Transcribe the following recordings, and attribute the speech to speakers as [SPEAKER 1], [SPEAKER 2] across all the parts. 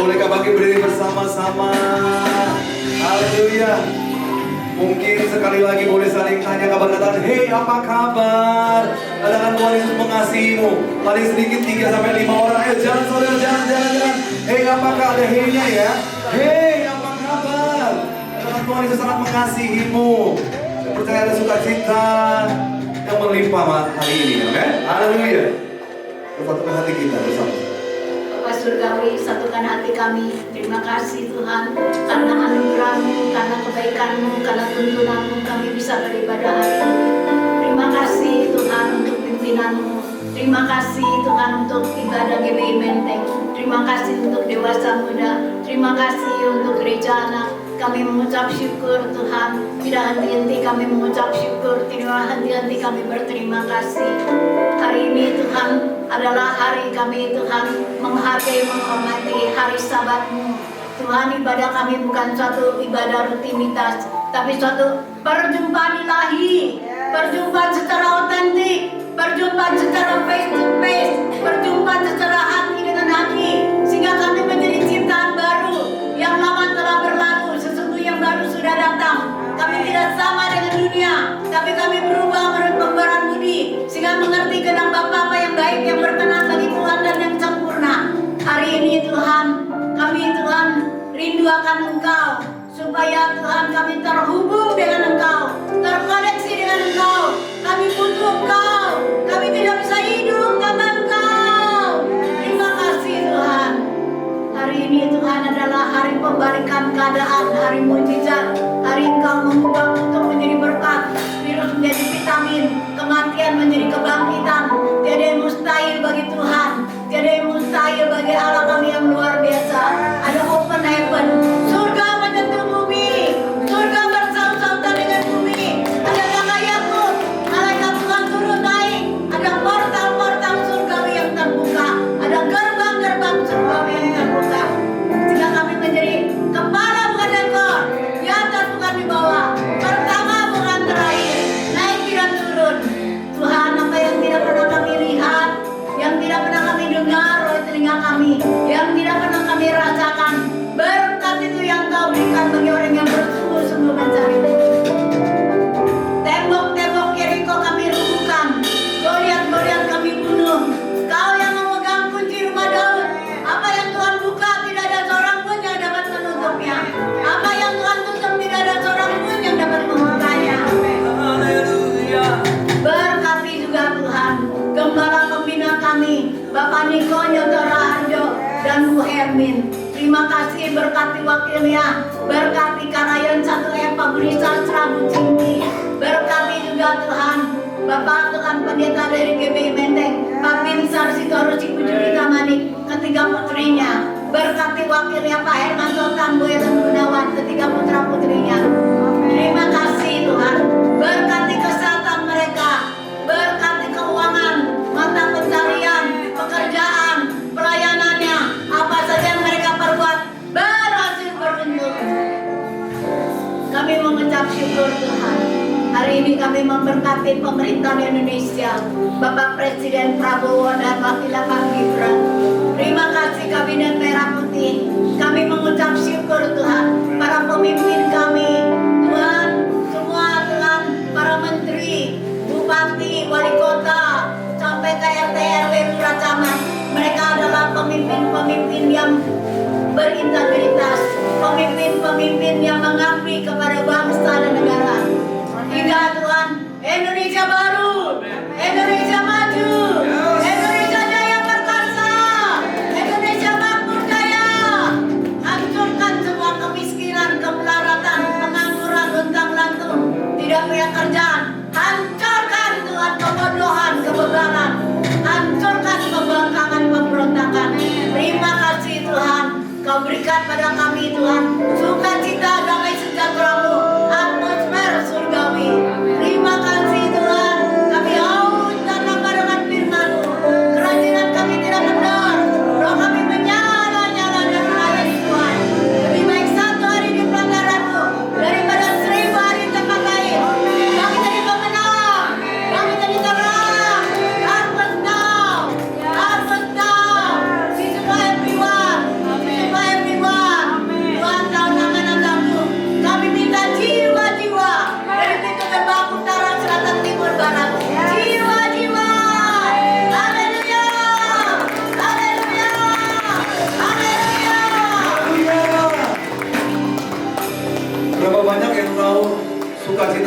[SPEAKER 1] Bolehkah bangkit berdiri bersama-sama? Haleluya. Mungkin sekali lagi boleh saling tanya kabar, katakan, hey apa kabar? Katakan Tuhan Yesus mengasihimu. Paling sedikit 3 sampai 5 orang. Ayo jalan saudara, jalan. Hey apakah ada hey-nya ya? Hey apa kabar? Katakan Tuhan Yesus sangat mengasihimu. Saya percaya ada sukacita yang melimpah hari ini. Amin. Haleluya. Satukan hati kita bersama.
[SPEAKER 2] Bapak Surgawi, satukan hati kami. Terima kasih Tuhan, karena anugerah-Mu, karena kebaikan-Mu, karena tuntunan-Mu kami bisa beribadah hari ini. Terima kasih Tuhan untuk pimpinan-Mu. Terima kasih Tuhan untuk ibadah GBI Menteng. Terima kasih untuk dewasa muda. Terima kasih untuk gereja anak. Kami mengucap syukur Tuhan. Tidak henti-henti kami mengucap syukur. Tidak henti-henti kami berterima kasih. Hari ini Tuhan adalah hari kami Tuhan menghargai, menghormati hari Sabat-Mu. Tuhan, ibadah kami bukan suatu ibadah rutinitas, tapi suatu perjumpaan ilahi, perjumpaan secara otentik, perjumpaan secara face to face, perjumpaan secara hati dengan hati, sehingga kami menjadi ciptaan baru. Yang lama telah berlalu, sesungguhnya yang baru sudah datang. Kami tidak sama dengan dunia, tapi kami berubah menurut pembaruan budi, sehingga mengerti kehendak Bapa apa yang baik, yang berkenan bagi Tuhan dan yang sempurna. Hari ini Tuhan, kami Tuhan rindu akan Engkau, supaya Tuhan kami terhubung dengan Engkau, terkoneksi dengan Engkau. Kami butuh Engkau, kami tidak bisa hidup tanpa Engkau. Terima kasih Tuhan. Hari ini Tuhan adalah hari pembalikan keadaan, hari mujizat, hari Engkau mengubah untuk menjadi berkat, virus menjadi vitamin, kematian menjadi kebangkitan. Tiada yang mustahil bagi Tuhan, tiada yang mustahil bagi Allah kami yang luar biasa. Ada open heaven, surga menyentuh bumi, surga bersautan dengan bumi. Ada Yakub, malaikat Tuhan turun naik. Ada portal-portal surgawi yang terbuka, ada gerbang-gerbang surgawi yang terbuka, sehingga kami menjadi kepala bukan ekor, di atas bukan di bawah, pertama bukan terakhir, naik tidak turun. Tuhan, apa yang tidak pernah kami lihat, yang tidak pernah kami dengar oleh telinga kami, yang tidak pernah kami rasakan, berkat itu yang Kau berikan bagi orang yang bersungguh-sungguh mencari-Mu. Tembok-tembok Yeriko kami runtuhkan, Goliat-Goliat kami bunuh. Kau yang memegang kunci rumah Daud, apa yang Tuhan buka tidak ada seorang pun yang dapat menutupnya, apa yang Tuhan tutup tidak ada seorang pun yang dapat membukanya.
[SPEAKER 1] Haleluya.
[SPEAKER 2] Berkati juga Tuhan gembala pembina kami, Bapak Niko Nyotora Harjo dan Bu Hermin. Terima kasih, berkati wakilnya, berkati Karayan 1M Pabrik Sastra Bu Cinti. Berkati juga Tuhan Bapak Tuhan Pendeta dari GBI Menteng, Pak Binsar Sitorus Ibu Judita Manik, ketiga putrinya. Berkati wakilnya Pak Hermanto Tambu Ellen Gunawan, ketiga putra putrinya. Terima kasih Tuhan. Berkati kesehatan mereka, berkati keuangan, mata pencarian, pekerjaan, pelayanannya, apa saja yang mereka perbuat berhasil beruntung. Kami mengucap syukur Tuhan. Hari ini kami memberkati pemerintahan Indonesia, Bapak Presiden Prabowo dan Wakilnya Pak Gibran. Terima kasih Kabinet Merah Putih. Kami mengucap syukur Tuhan, para pemimpin kami, Tuhan, semua Tuhan, para menteri, bupati, wali kota, sampai ke RT RW Lurah Camat. Mereka adalah pemimpin-pemimpin yang berintegritas, pemimpin-pemimpin yang mengabdi kepada bangsa dan negara. Hingga Tuhan, Indonesia baru, Indonesia maju, Indonesia jaya perkasa, Indonesia makmur jaya. Hancurkan semua kemiskinan, kemelaratan, pengangguran, luntang-lantung, tidak punya kerjaan. Hancurkan Tuhan kebodohan, kebebalan. Hancurkan pembangkangan, pemberontakan. Terima kasih Tuhan, Kau berikan pada kami Tuhan sukacita, damai sejahtera-Mu, atmosfer surgawi. Terima kasih Tuhan, kami haus dan lapar dengan firman-Mu. Kerajinan kami tidak kendor, roh kami menyala-nyala dan melayani Tuhan. Lebih baik satu hari di pelanggaran-Mu daripada 1000 hari tempat lain. Kami jadi pemenang, kami jadi terang. Harvest now, harvest now. This is for everyone, this is for everyone.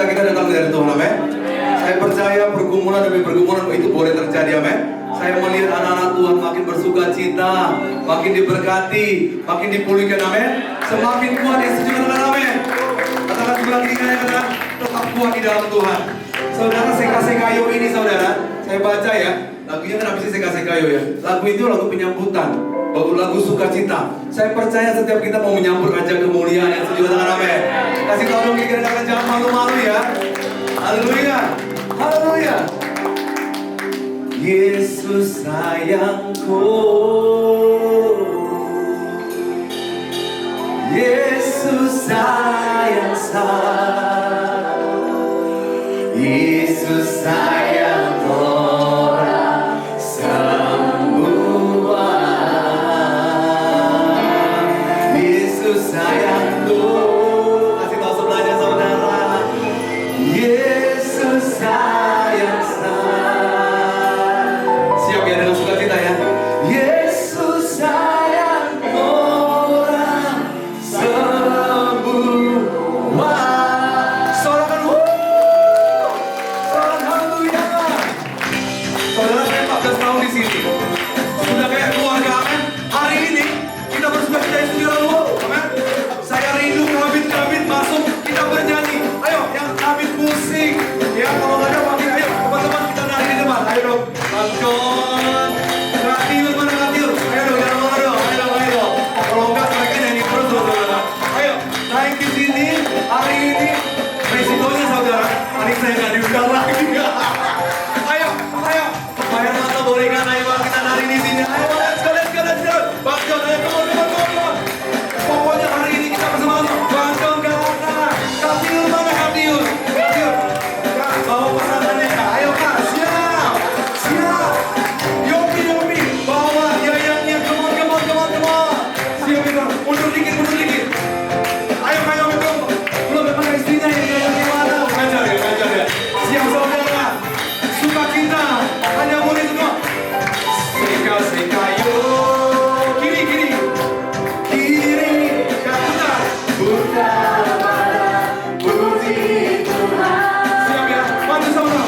[SPEAKER 1] sukacita kita datang dari Tuhan, amin. Saya percaya pergumulan demi pergumulan itu boleh terjadi, amin. Saya melihat anak-anak Tuhan makin bersukacita, makin diberkati, makin dipulihkan, amin. Semakin kuat Yesus juga, amin. Katakan sebelah kiri kalian, katakan tetap kuat di dalam Tuhan. Saudara, Seka-Sekayo ini saudara, saya baca ya, lagunya kenapa sih Seka-Sekayo ya? Lagu itu lagu penyambutan, lagu sukacita. Saya percaya setiap kita mau menyambut raja kemuliaan yang setuju, katakan amin. Kasih tahu dong kira-kira jangan malu-malu ya. Haleluya, haleluya. Yesus sayangku, Yesus sayang saya, Yesus sayang orang semua, Yesus sayangku. Kasih tahu sebelahnya saudara, Yesus sayang saya. Siap ya dengan sukacita ya. Yesus sayang orang semua. Sorakan sorakan haleluya. Saudara, saya 14 tahun di sini. Sudah kayak keluarga, amin. Hari ini kita bersukacita di dalam amin. Saya rindu kabin-kabin masuk, kita bernyanyi. Ayo, yang kabin musik. Ya, kalau nggak ada panggil, ayo teman-teman kita nari di depan. Ayo dong, Bangkon. Ratiul, mana Ratiul? Ayo dong, jangan lama dong. Ayo dong, ayo dong. Kalau nggak mereka nyanyi terus, saudara. Ayo, naik di sini. Hari ini resikonya saudara, hari saya nggak diundang lagi. Ayo, ayo. Bayar mata boleh kan? Ayo kita nari di sini. Ayo, let's go, let's go, let's go. Bangkon, ayo, come on, come on, come on. Pokoknya hari ini kita bersama Bangkon Galata. Ratiul, mana Ratiul? Ratiul. Kak, bawa pasangannya Kak. Ayo Kak, siap. Siap. Yopi, Yopi. Bawa yayangnya. Come on, come on, come on, come on. Siap itu. Mundur dikit, mundur dikit. Ayo, ayo, ayo. Belum memang istrinya yang yayangnya mana? Ngajar ya, ngajar ya. Siap saudara. Sukacita. Hanya boleh semua. Seka-sekayo. Kiri, kiri. Kiri. Putar. Putar pada puji Tuhan. Siap ya, maju sama.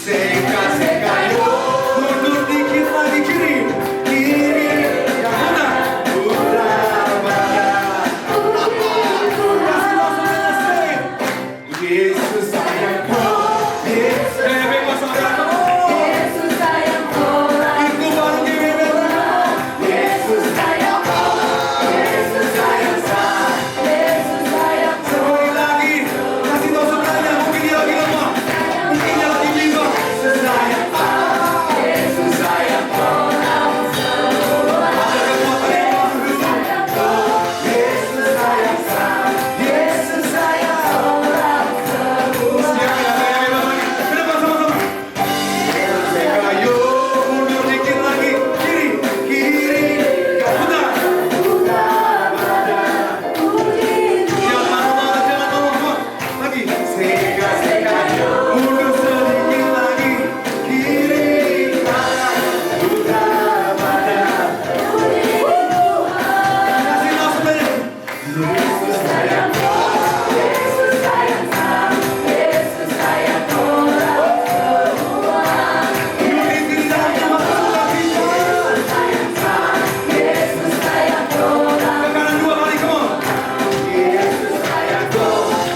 [SPEAKER 1] Seka-sekayo. Mundur dikit lagi kiri. Kiri. Putar. Putar pada puji Tuhan. Kasih langsung selesai. Yesus sayangku. Yesus. Bebas saudara.
[SPEAKER 2] Yesus sayang orang.
[SPEAKER 1] Itu baru bebas.
[SPEAKER 2] Yesus sayang orang. Yesus sayang saya. Yesus sayang
[SPEAKER 1] Sekali lagi, kasih tahu sebelahnya, mungkin dia lagi lemah, mungkin dia lagi bingung. Sayang,
[SPEAKER 2] Yesus sayang orang semua.
[SPEAKER 1] ada kekuatan yang Yesus sayang saya, Yesus sayang.
[SPEAKER 2] Orang semua.
[SPEAKER 1] Siap ya, saya bebas lagi. Ke depan sama-sama. Sekayo, mundur dikit lagi, kiri, kiri, putar. Jangan malu-malu, jangan ngomong. Lagi, sekayo, mundur sedikit lagi, kiri, kanan, putar badan. Kasih tahu sebenarnya. Yesus sayang.
[SPEAKER 2] Yesus sayang saya. Yesus sayang orang semua.
[SPEAKER 1] Hidup di dalam rumah sukacita.
[SPEAKER 2] Sayang saya. Yesus sayang orang.
[SPEAKER 1] Ke kanan 2 kali, come on. Yesus sayangku,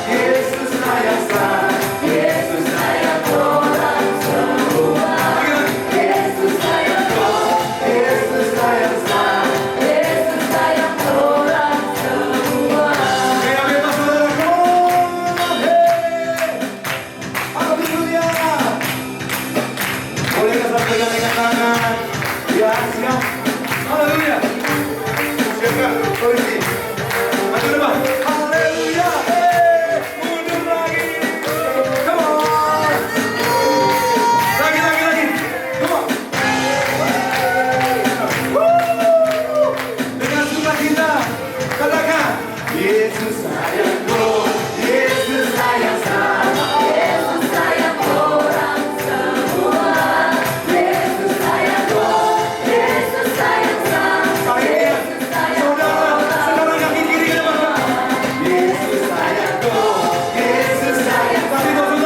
[SPEAKER 1] Yesus sayang saya, Yesus sayang
[SPEAKER 2] Orang semua.
[SPEAKER 1] lagi.
[SPEAKER 2] Yesus sayang
[SPEAKER 1] Yesus sayang saya.
[SPEAKER 2] Yesus sayang orang semua.
[SPEAKER 1] Kayak bebas saudara, come on. Hey. Haleluya. Boleh kita pegang dengan tangan. Ya, siap. Haleluya. Siap gak? Polisi. Maju depan. Haleluya. Hey. Mundur lagi. Come on. Lagi, lagi, lagi. Come on. Woo. Dengan sukacita. Katakan. Yesus sayangku. Yesus sayang saya.
[SPEAKER 2] Yesus sayang orang semua. Yesus sayang Yesus sayang saya.
[SPEAKER 1] Kali ini, saudara, sekarang kaki kiri ke depan. Yesus sayangku. Yesus sayang. Kasih tahu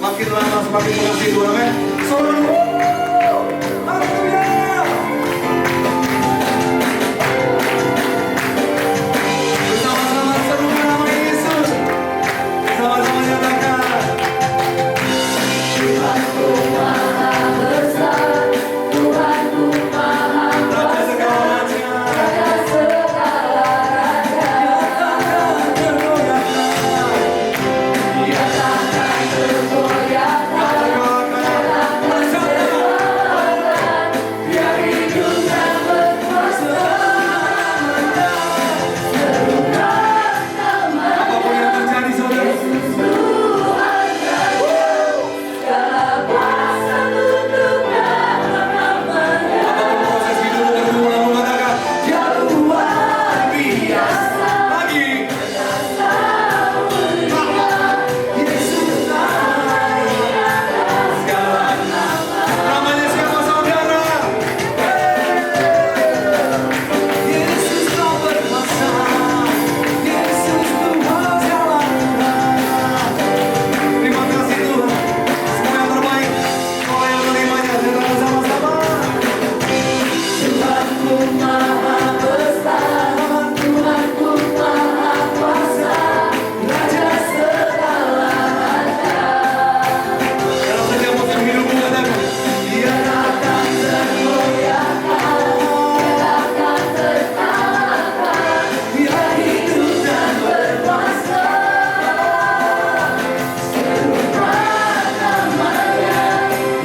[SPEAKER 1] makin lama semakin mengasihi Tuhan. Amin. Saudara, haleluya. Bersama-sama serukan nama Yesus. Sama-sama nyatakan.
[SPEAKER 2] Tuhanku Maha Besar, Tuhanku Maha
[SPEAKER 1] Raja segala raja.
[SPEAKER 2] Raja segala raja. Dia takkan tergoyahkan, biar hidupnya berkuasa. Serukan nama
[SPEAKER 1] Apapun yang terjadi saudara,
[SPEAKER 2] Yesus Tuhan Raja, segala kuasa tunduk dalam namanya.
[SPEAKER 1] apapun proses hidupmu berulang mengatakan
[SPEAKER 2] Dia luar biasa,
[SPEAKER 1] lagi.
[SPEAKER 2] biasa mulia. Yesus naik atas segala nama.
[SPEAKER 1] Namanya siapa saudara? Yesus kau berkuasa. Yesus Tuhan jalan. Terima kasih Tuhan. Semua yang terbaik. Kau yang menerimanya. Kita sama-sama.
[SPEAKER 2] Tuhanku Maha Besar, Tuhanku Maha Kuasa, Raja segala raja.
[SPEAKER 1] Dalam setiap musim hidupmu katakan, Dia
[SPEAKER 2] Takkan tergoyahkan, takkan terkalahkan, Dia hidup dan berkuasa. Serukan namanya,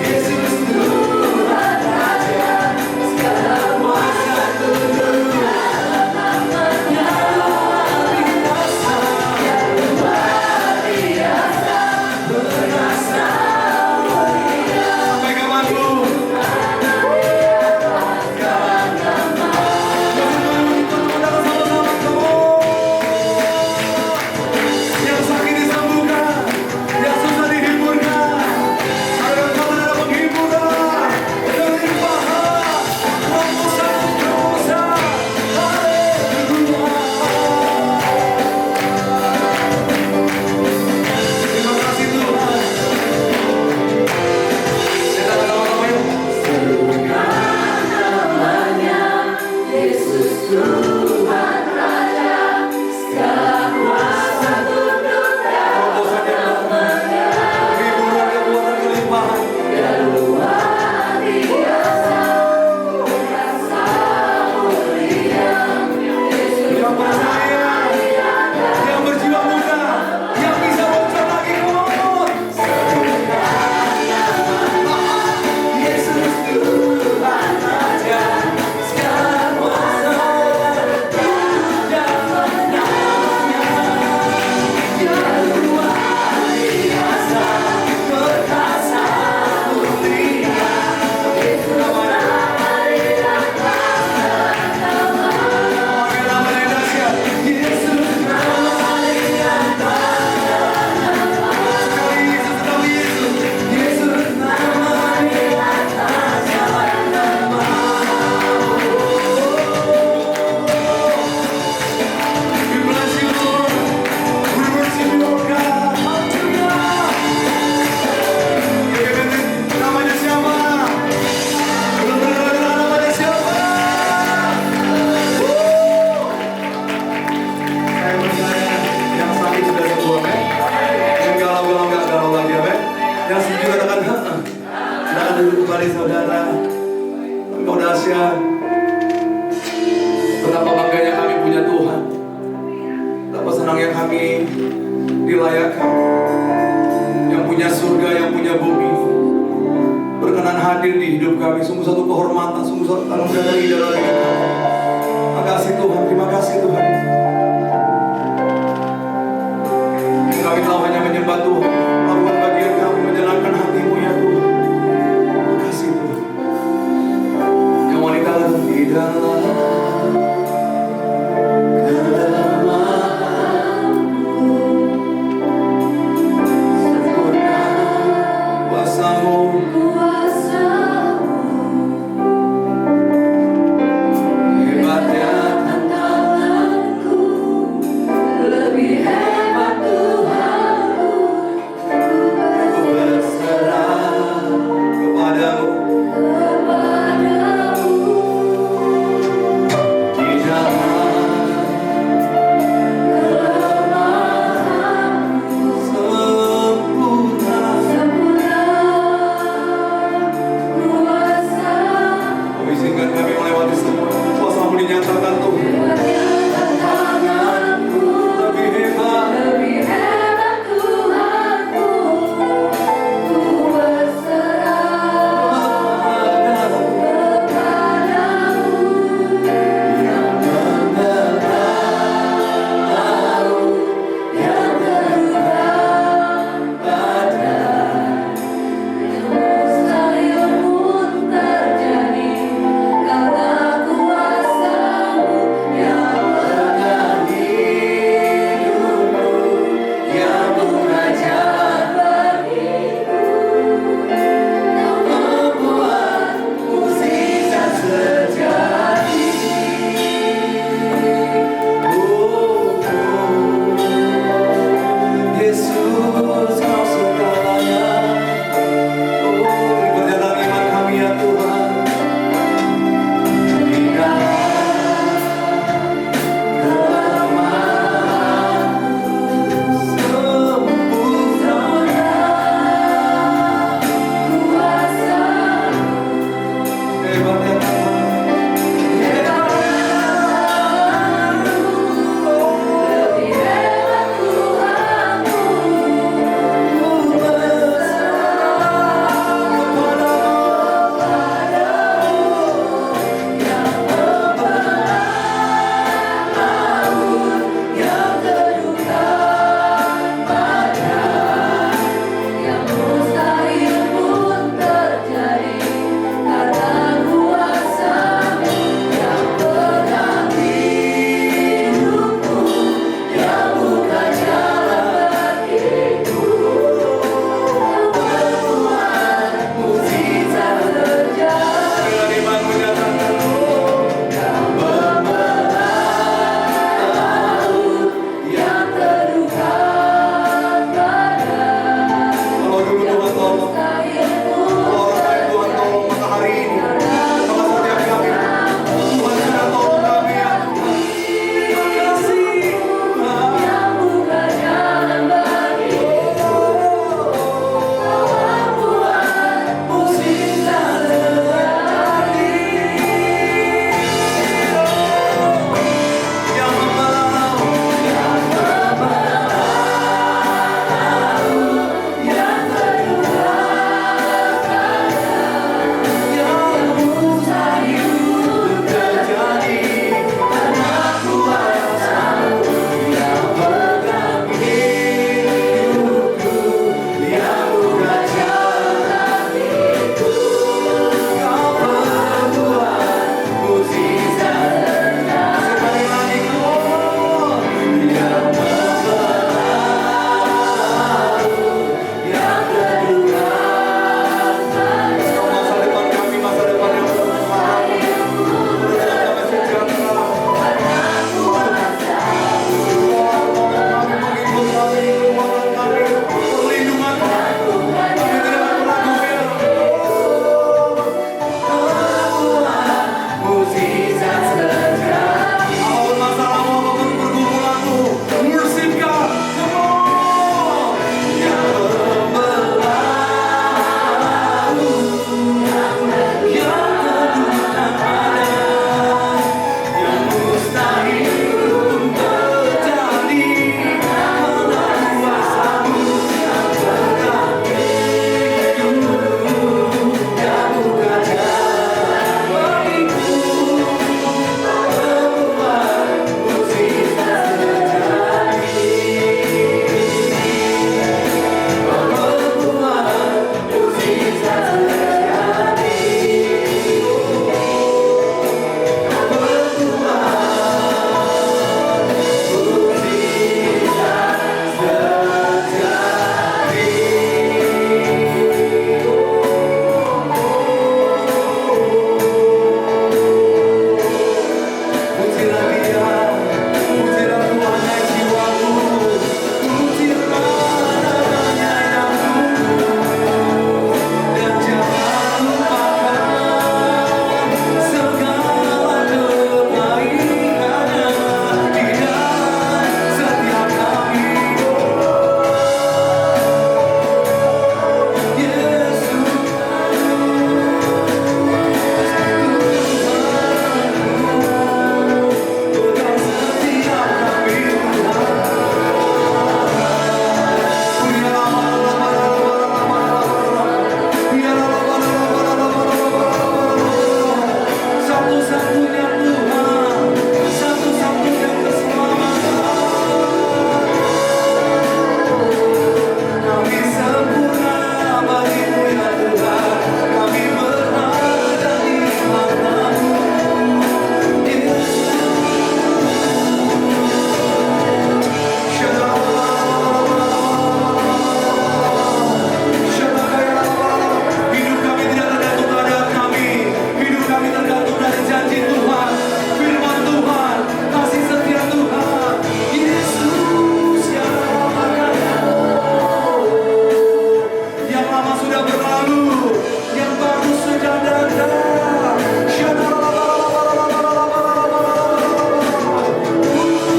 [SPEAKER 1] Yesus
[SPEAKER 2] Tuhan Raja, segala kuasa tunduk dalam namanya. Dia luar biasa, berkuasa mulia.
[SPEAKER 1] sampai kapanmu. Yang sakit disembuhkan, yang susah dihiburkan. Ada Tuhan ada penghiburan, kelimpahan, terobosan. Haleluya. Terima kasih Tuhan. Kita sama-sama yuk.
[SPEAKER 2] Serukan namanya, Yesus Tuhan Raja, segala kuasa tunduk dalam namanya.
[SPEAKER 1] Penghiburan, kekuatan, kelimpahan.
[SPEAKER 2] Dia luar biasa, berkuasa mulia. Yesus
[SPEAKER 1] Yang percaya, yang berjiwa muda, yang bisa bocor lagi ngomong.
[SPEAKER 2] Yesus Tuhan Raja, segala kuasa tunduk dalam namanya. Dia luar biasa, berkuasa mulia. Yesus hari atas nama.
[SPEAKER 1] Pakai nama yang dahsyat.
[SPEAKER 2] Yesus hari atas nama.
[SPEAKER 1] Sekali Yesus, sekali Yesus.
[SPEAKER 2] Yesus hari atas nama.
[SPEAKER 1] We bless you, Lord. We worship you, Lord God. Hallelujah. Namanya siapa? Belum pernah dengar namanya siapa? Saya percaya yang sakit sudah sembuh, amin. Yang galau-galau nggak galau lagi, amin. Yang setuju katakan, "Heeh." Silakan duduk kembali saudara. Engkau dahsyat. Betapa bangganya kami punya Tuhan. Betapa senangnya kami dilayakkan. Yang punya surga, yang punya bumi, berkenan hadir di hidup kami. Sungguh satu kehormatan, sungguh satu tanggung jawab yang indah dalam hidup kami. Terima kasih Tuhan, terima kasih Tuhan. Yang kami tahu hanya menyembah Tuhan, melakukan bagian kami menyenangkan hatimu ya Tuhan. Terima kasih Tuhan. Yang wanita di dalam kuasamu. Hebatnya
[SPEAKER 2] Lebih hebat Tuhanku,
[SPEAKER 1] yang baru sudah datang.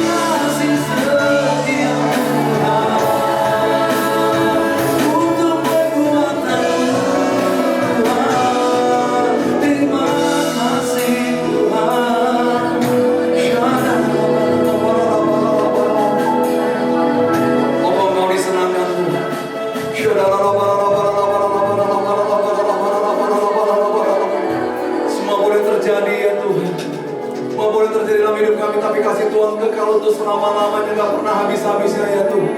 [SPEAKER 1] Kasih setia Tuhan untuk kekuatan Tuhan. Terima kasih Tuhan. Apa mau disenangkan Tuhan? Semua boleh terjadi ya Tuhan. Semua boleh terjadi dalam hidup kami, tapi kasih Tuhan kekal untuk selama-lamanya, gak pernah habis-habisnya ya Tuhan.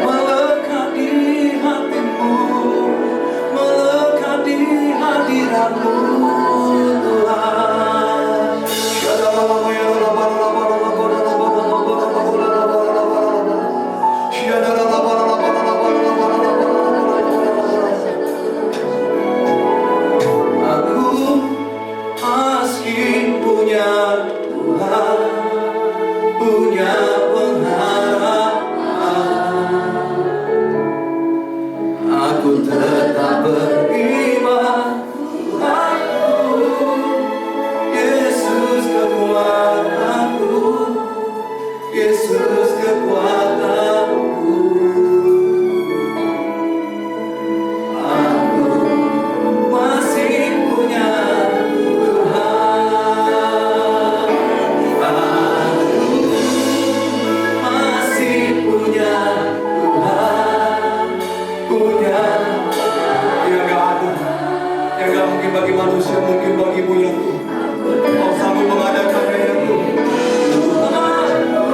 [SPEAKER 1] Melekat di hatimu, melekat di hadiratmu Tuhan. Aku masih punya Tuhan, punya pengharapan. Aku tetap beriman, Tuhanku, Yesus kekuatanku, Yesus kekuatanku. Aku masih punya Tuhan. Aku masih punya Tuhan, punya yang gak ada, yang gak mungkin bagi manusia, mungkin bagimu ya Tuhan. Kau sanggup mengadakannya ya Tuhan. Tuhanku,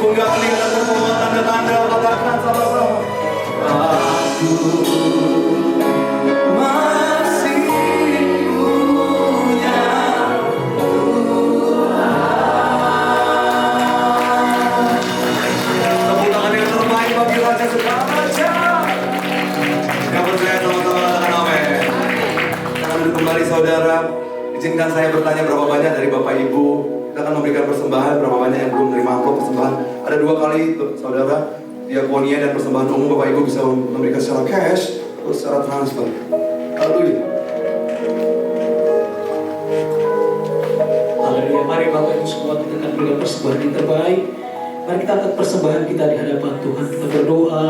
[SPEAKER 1] Meskipun gak kelihatan pertolongan tanda-tanda, katakan sama-sama. Aku masih punya Tuhan. Tepuk tangan yang terbaik bagi Raja segala raja. Yang percaya sama-sama katakan amin. Kita duduk kembali saudara. Izinkan saya bertanya berapa banyak dari Bapak Ibu. Kita akan memberikan persembahan, berapa banyak yang belum menerima amplop persembahan. Ada 2 kali saudara, diakonia dan persembahan umum. Bapak Ibu bisa memberikan secara cash atau secara transfer. Haleluya.
[SPEAKER 3] Haleluya. Mari Bapak Ibu semua kita akan berikan persembahan yang terbaik. Mari kita angkat persembahan kita di hadapan Tuhan. Kita berdoa.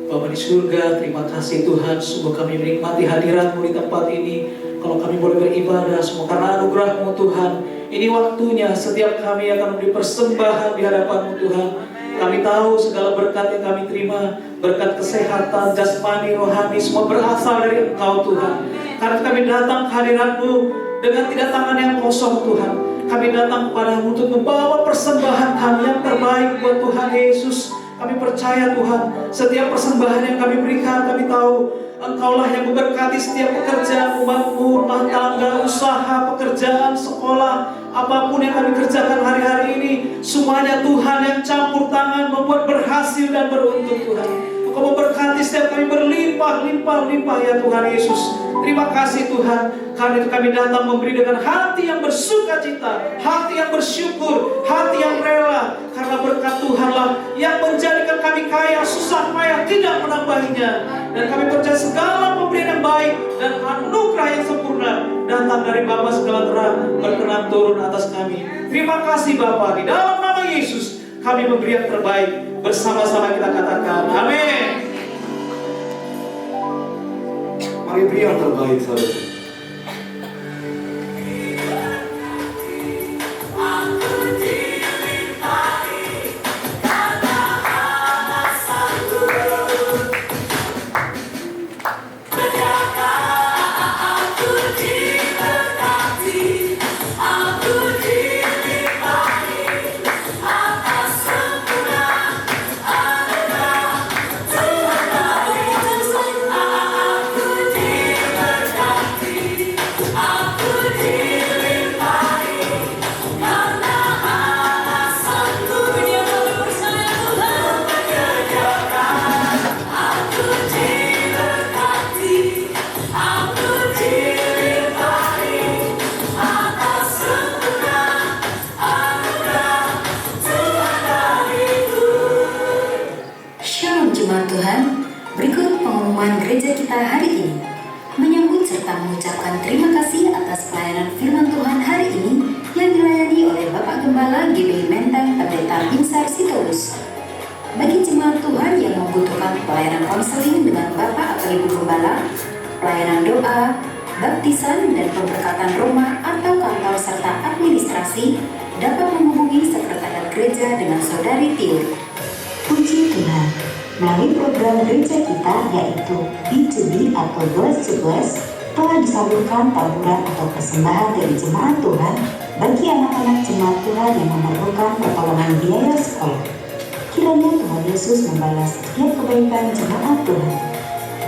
[SPEAKER 3] Bapa di surga, terima kasih Tuhan. Sungguh kami menikmati hadirat-Mu di tempat ini. Kalau kami boleh beribadah, semua karena anugerah-Mu Tuhan. Ini waktunya setiap kami akan memberi persembahan di hadapan-Mu Tuhan. Kami tahu segala berkat yang kami terima, berkat kesehatan, jasmani, rohani, semua berasal dari Engkau Tuhan. Karena kami datang ke hadirat-Mu dengan tidak tangan yang kosong Tuhan. Kami datang kepada-Mu untuk membawa persembahan kami yang terbaik buat Tuhan Yesus. Kami percaya Tuhan, setiap persembahan yang kami berikan, kami tahu Engkaulah yang memberkati setiap pekerjaan umat-Mu, rumah tangga, usaha, pekerjaan, sekolah, apapun yang kami kerjakan hari-hari ini, semuanya Tuhan yang campur tangan membuat berhasil dan beruntung Tuhan. Engkau memberkati setiap kami berlimpah-limpah ya Tuhan Yesus. Terima kasih Tuhan, karena itu kami datang memberi dengan hati yang bersukacita, hati yang bersyukur, hati yang rela. Karena berkat Tuhanlah yang menjadikan kami kaya, susah payah tidak menambahinya. Dan kami percaya segala pemberian yang baik dan anugerah yang sempurna datang dari Bapa segala terang berkenan turun atas kami. Terima kasih Bapa, di dalam nama Yesus kami memberi yang terbaik. Bersama-sama kita katakan amin.
[SPEAKER 1] Mari beri yang terbaik saudara.
[SPEAKER 4] gereja kita hari ini, menyambut serta mengucapkan terima kasih atas pelayanan firman Tuhan hari ini yang dilayani oleh Bapak Gembala GBI Menteng Pendeta Binsar Sitorus. Bagi jemaat Tuhan yang membutuhkan pelayanan konseling dengan Bapak atau Ibu Gembala, pelayanan doa, baptisan dan pemberkatan rumah atau kantor serta administrasi, dapat menghubungi sekretariat gereja dengan Saudari Tiur. Puji Tuhan, melalui program gereja kita yaitu B2B atau Bless to Bless, telah disalurkan taburan atau persembahan dari jemaat Tuhan bagi anak-anak jemaat Tuhan yang memerlukan pertolongan biaya sekolah. Kiranya Tuhan Yesus membalas setiap kebaikan jemaat Tuhan.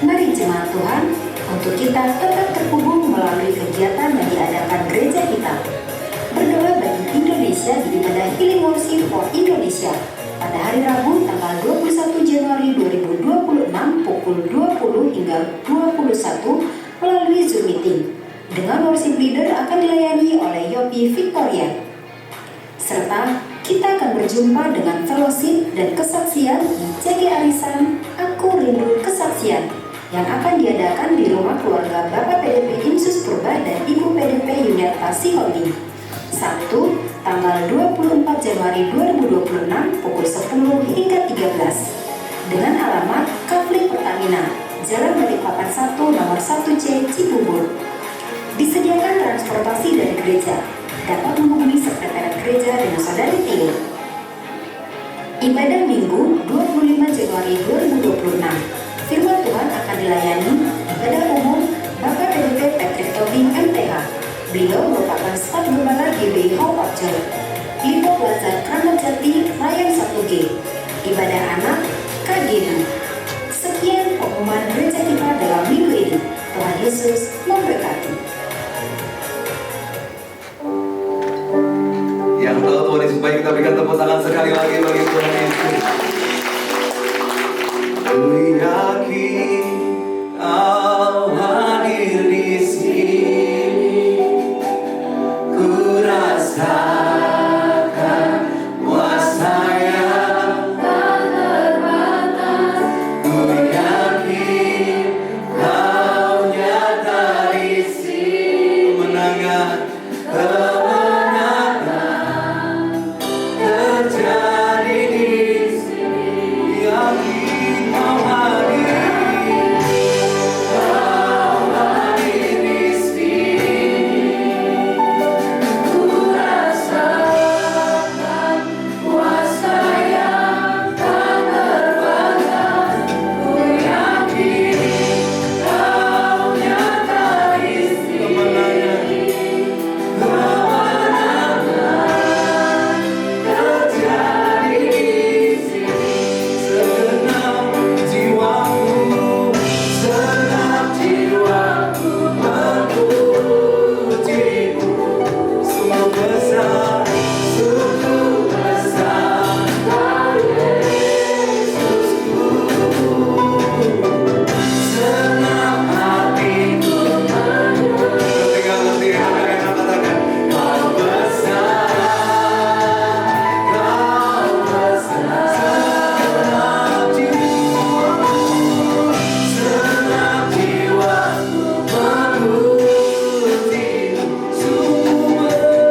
[SPEAKER 4] Mari jemaat Tuhan, untuk kita tetap terhubung melalui kegiatan yang diadakan gereja kita. Berdoa bagi Indonesia di ibadah Healing Worship for Indonesia pada hari Rabu tanggal 21 Januari 2026 pukul 20 hingga 21 melalui Zoom meeting. Dengan worship leader akan dilayani oleh Yopi Victoria. Serta kita akan berjumpa dengan fellowship dan kesaksian di CG Arisan Aku Rindu Kesaksian yang akan diadakan di rumah keluarga Bapak PDP Insus Purba dan Ibu PDP Yunarta Sihombing. Sabtu, tanggal 24 Januari 2026 pukul 10 hingga 13 dengan alamat Kafling Pertamina, Jalan Balikpapan 1 nomor 1C Cibubur. Disediakan transportasi dari gereja, dapat menghubungi sekretariat gereja dengan Saudari Tio. Ibadah Minggu 25 Januari 2026, firman Tuhan akan dilayani ibadah umum Bapak PDP Patrick Tobing MTH. Beliau merupakan staf gembala GBI Hope of Joy. Lipo Plaza Kramat Jati, Layang 1G. Ibadah anak KG6. Sekian pengumuman gereja kita dalam minggu ini. Tuhan Yesus memberkati.
[SPEAKER 1] Yang tahu Tuhan Yesus baik, kita berikan tepuk tangan sekali lagi bagi Tuhan Yesus. Ku yakin Kau hadir di sini, ku rasakan kuasa yang tak terbatas. Ku yakin Kau nyata di sini, kemenangan terjadi di sini. Yakin Kau hadir di sini. Ku rasakan kuasa yang tak terbatas. Ku yakin Kau nyata di sini. Kemenangan terjadi di sini. Segenap jiwaku memujimu. Sungguh besar Yesusku. Senang hatiku ketika ngerti apa yang katakan. Kau besar, senang jiwaku memujimu. Sungguh besar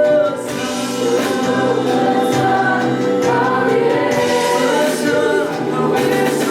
[SPEAKER 1] Kau Yesus.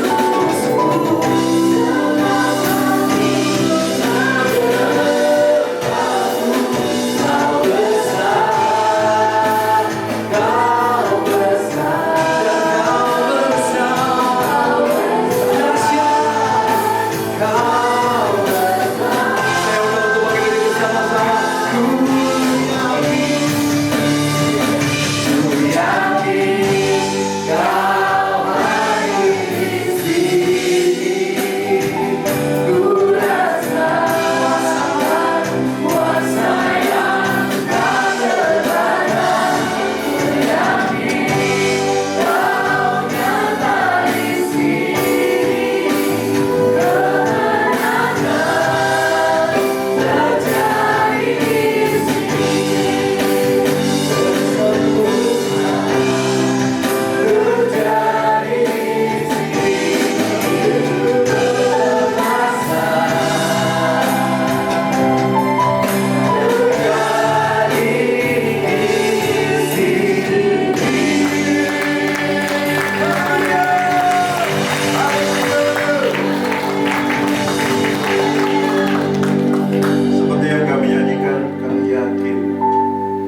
[SPEAKER 5] Seperti yang kami nyanyikan, kami yakin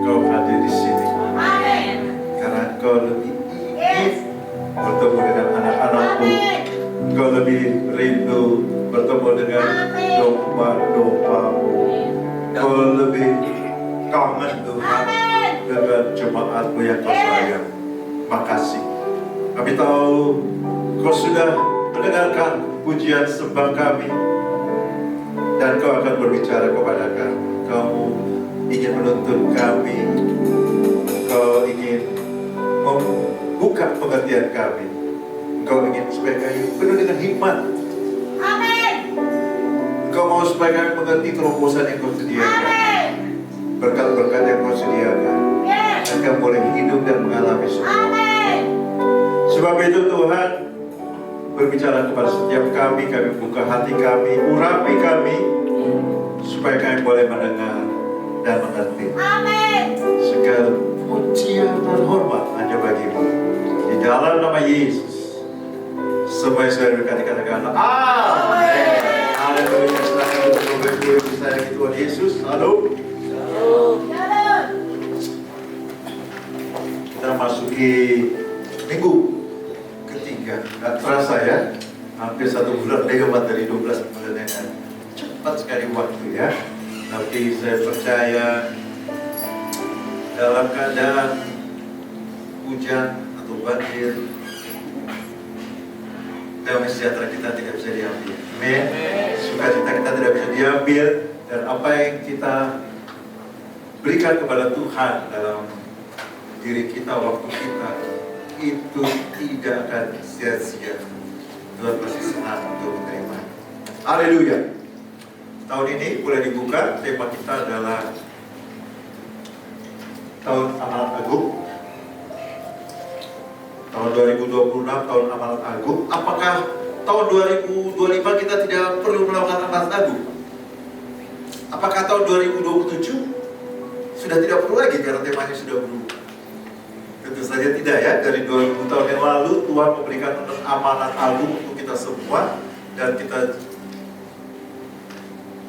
[SPEAKER 5] Kau hadir di sini. Karena Kau lebih ingin bertemu dengan anak-anakmu. Kau lebih rindu bertemu dengan domba-dombamu. Kau lebih kangen Tuhan dengan jemaatmu yang Kau sayang. Makasih. Kami tahu Kau sudah mendengarkan pujian sembah kami. Dan Kau akan berbicara kepada kami. Kau ingin menuntun kami. Kau ingin membuka pengertian kami. Kau ingin supaya kami penuh dengan hikmat. Kau mau supaya kami mengerti terobosan yang Kau sediakan. Berkat-berkat yang Kau sediakan. Dan kami boleh hidup dan mengalami semua. Sebab itu Tuhan, berbicara kepada setiap kami buka hati kami, urapi kami, supaya kami boleh mendengar dan mengerti. Segala pujian dan hormat hanya bagi-Mu. Di dalam nama Yesus, semua yang sudah berkati katakan amin. Haleluya. Silakan untuk berdiri disayangi Tuhan Yesus. Halo. Kita masuki minggu ketiga. Gak terasa ya, hampir 1 bulan lewat dari 12 bulan yang lalu. Cepat sekali waktu ya. Tapi saya percaya dalam keadaan hujan atau banjir, damai sejahtera kita tidak bisa diambil. Amin. Sukacita kita tidak bisa diambil, dan apa yang kita berikan kepada Tuhan dalam diri kita, waktu kita, itu tidak akan sia-sia. Tuhan pasti senang untuk menerima. Haleluya. Tahun ini boleh dibuka, tema kita adalah Tahun Amanat Agung. Tahun 2026, Tahun Amanat Agung. Apakah tahun 2025 kita tidak perlu melakukan Amanat Agung? Apakah tahun 2027 sudah tidak perlu lagi karena temanya sudah berubah? Tentu saja tidak ya. Dari 2000 tahun yang lalu Tuhan memberikan amanat agung untuk kita semua, dan kita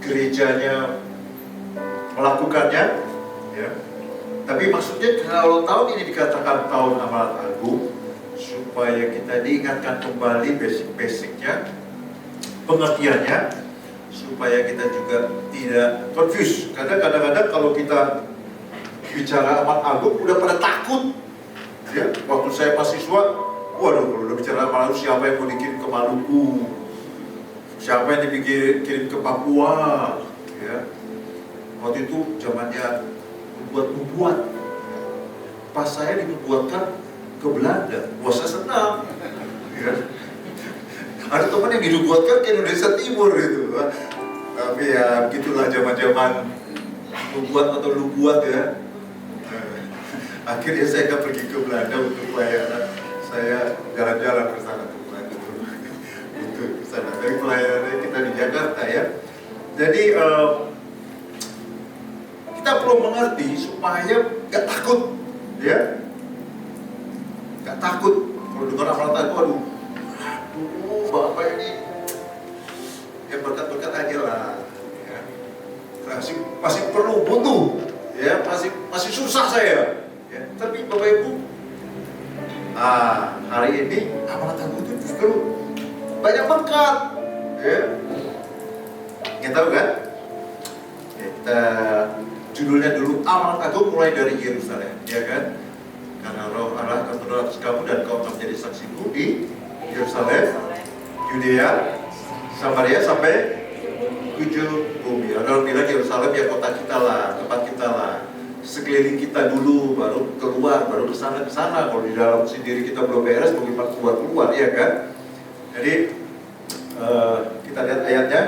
[SPEAKER 5] gerejanya melakukannya ya. Tapi maksudnya kalau tahun ini dikatakan tahun amanat agung, supaya kita diingatkan kembali basic-basicnya, pengertiannya, supaya kita juga tidak confuse. Karena kadang-kadang kalau kita bicara amanat agung udah pada takut ya. Waktu saya mahasiswa, waduh, kalau udah bicara amanat agung, siapa yang mau dikirim ke Maluku, siapa yang dikirim ke Papua ya. Waktu itu zamannya membuat pas saya dibuatkan ke Belanda, wah saya senang ya. Ada teman yang dibuatkan ke Indonesia Timur gitu. Tapi ya begitulah zaman-zaman membuat atau lu buat ya. Akhirnya saya nggak pergi ke Belanda untuk pelayanan, saya jalan-jalan ke sana untuk ke sana. Dari pelayanan kita di Jakarta ya. Jadi kita perlu mengerti supaya nggak takut ya, nggak takut kalau dengar amanat itu. Aduh, Bapak ini ya berkat-berkat aja lah ya. Masih perlu butuh ya, masih susah saya ya. Tapi Bapak Ibu, hari ini amanat agung itu justru banyak berkat ya. Kita tahu kan ya, kita judulnya dulu amanat agung mulai dari Yerusalem ya kan, karena Roh Allah akan turun atas kamu dan kau akan menjadi saksiku di Yerusalem, Yudea, Samaria sampai ujung bumi. Ada bilang Yerusalem ya kota kita lah, tempat kita lah, sekeliling kita dulu, baru keluar, baru ke sana. Kalau di dalam sendiri kita belum beres, bagaimana keluar ya kan? Jadi kita lihat ayatnya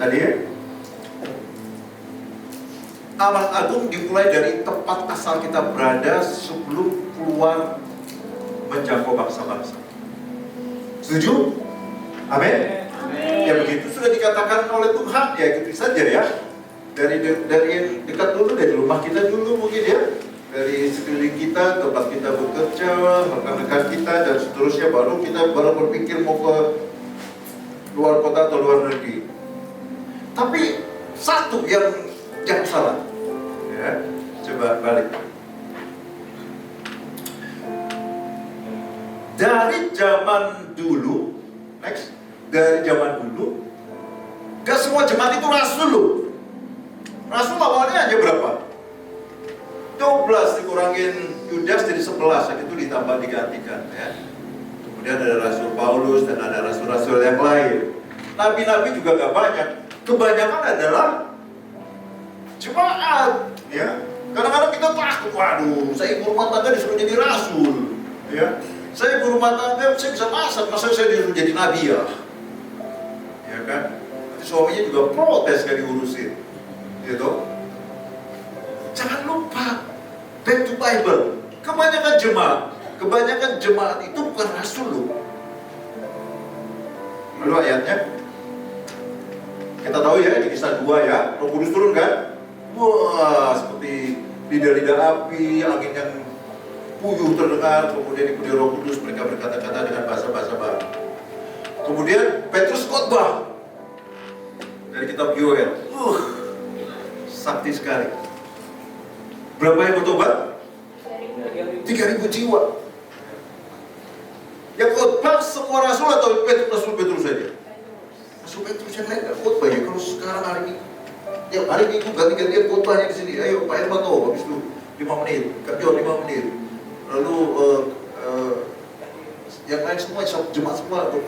[SPEAKER 5] tadi ya. Amanat agung dimulai dari tempat asal kita berada sebelum keluar menjangkau bangsa-bangsa. Setuju? Amin? Ya begitu sudah dikatakan oleh Tuhan, ya ikuti saja ya. Dari dekat dulu, dari rumah kita dulu mungkin ya, dari sekeliling kita, tempat kita bekerja, rekan-rekan kita dan seterusnya, baru kita berpikir mau ke luar kota atau luar negeri. Tapi satu yang jangan salah ya, coba balik. Dari zaman dulu, next, dari zaman dulu, gak semua jemaat itu rasul loh. Rasul awalnya aja berapa? 12 dikurangin Yudas jadi 11, dan itu ditambah digantikan ya. Kemudian ada Rasul Paulus dan ada rasul-rasul yang lain. Nabi-nabi juga gak banyak. Kebanyakan adalah jemaat ya. Kadang-kadang kita takut, waduh, saya ibu rumah tangga disuruh jadi rasul ya. Saya ibu rumah tangga, saya bisa masak, masa saya disuruh jadi nabi ya? Ya kan? Nanti suaminya juga protes gak diurusin gitu. Jangan lupa, back to Bible. Kebanyakan jemaat itu bukan rasul loh. Lalu ayatnya kita tahu ya, di kisah 2 ya, Roh Kudus turun kan? Wah, seperti lidah-lidah api, angin yang puyuh terdengar, kemudian dipenuhi Roh Kudus, mereka berkata-kata dengan bahasa-bahasa baru. Kemudian Petrus khotbah dari kitab Yoel. Sakti sekali. Berapa yang bertobat? 3.000 jiwa. Yang khotbah semua rasul atau Rasul Petrus saja? Rasul Petrus yang lain gak khotbah ya. Kalau sekarang hari ini, tiap hari Minggu ganti-gantian khotbahnya di sini. Ayo Pak Hermanto, habis itu 5 menit, Kak John 5 menit. lalu yang lain semua jemaat semua, aduh,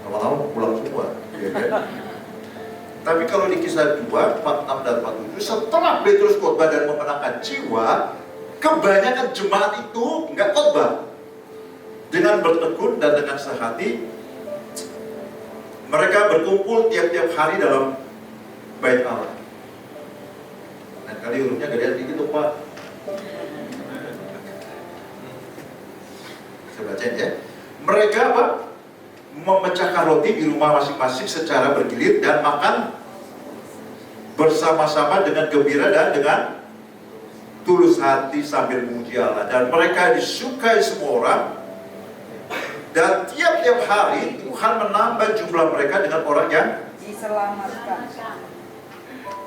[SPEAKER 5] lama-lama pulang semua. Ya kan? Tapi kalau di Kisah 2, 46 dan 47, setelah Petrus khotbah dan memenangkan jiwa, kebanyakan jemaat itu nggak khotbah. Dengan bertekun dan dengan sehati, mereka berkumpul tiap-tiap hari dalam bait Allah. Dan kali hurufnya gedean dikit tuh Pak. Saya bacain ya. Mereka apa? Memecahkan roti di rumah masing-masing secara bergilir dan makan bersama-sama dengan gembira dan dengan tulus hati sambil memuji Allah. Dan mereka disukai semua orang. Dan tiap-tiap hari Tuhan menambah jumlah mereka dengan orang yang
[SPEAKER 6] diselamatkan.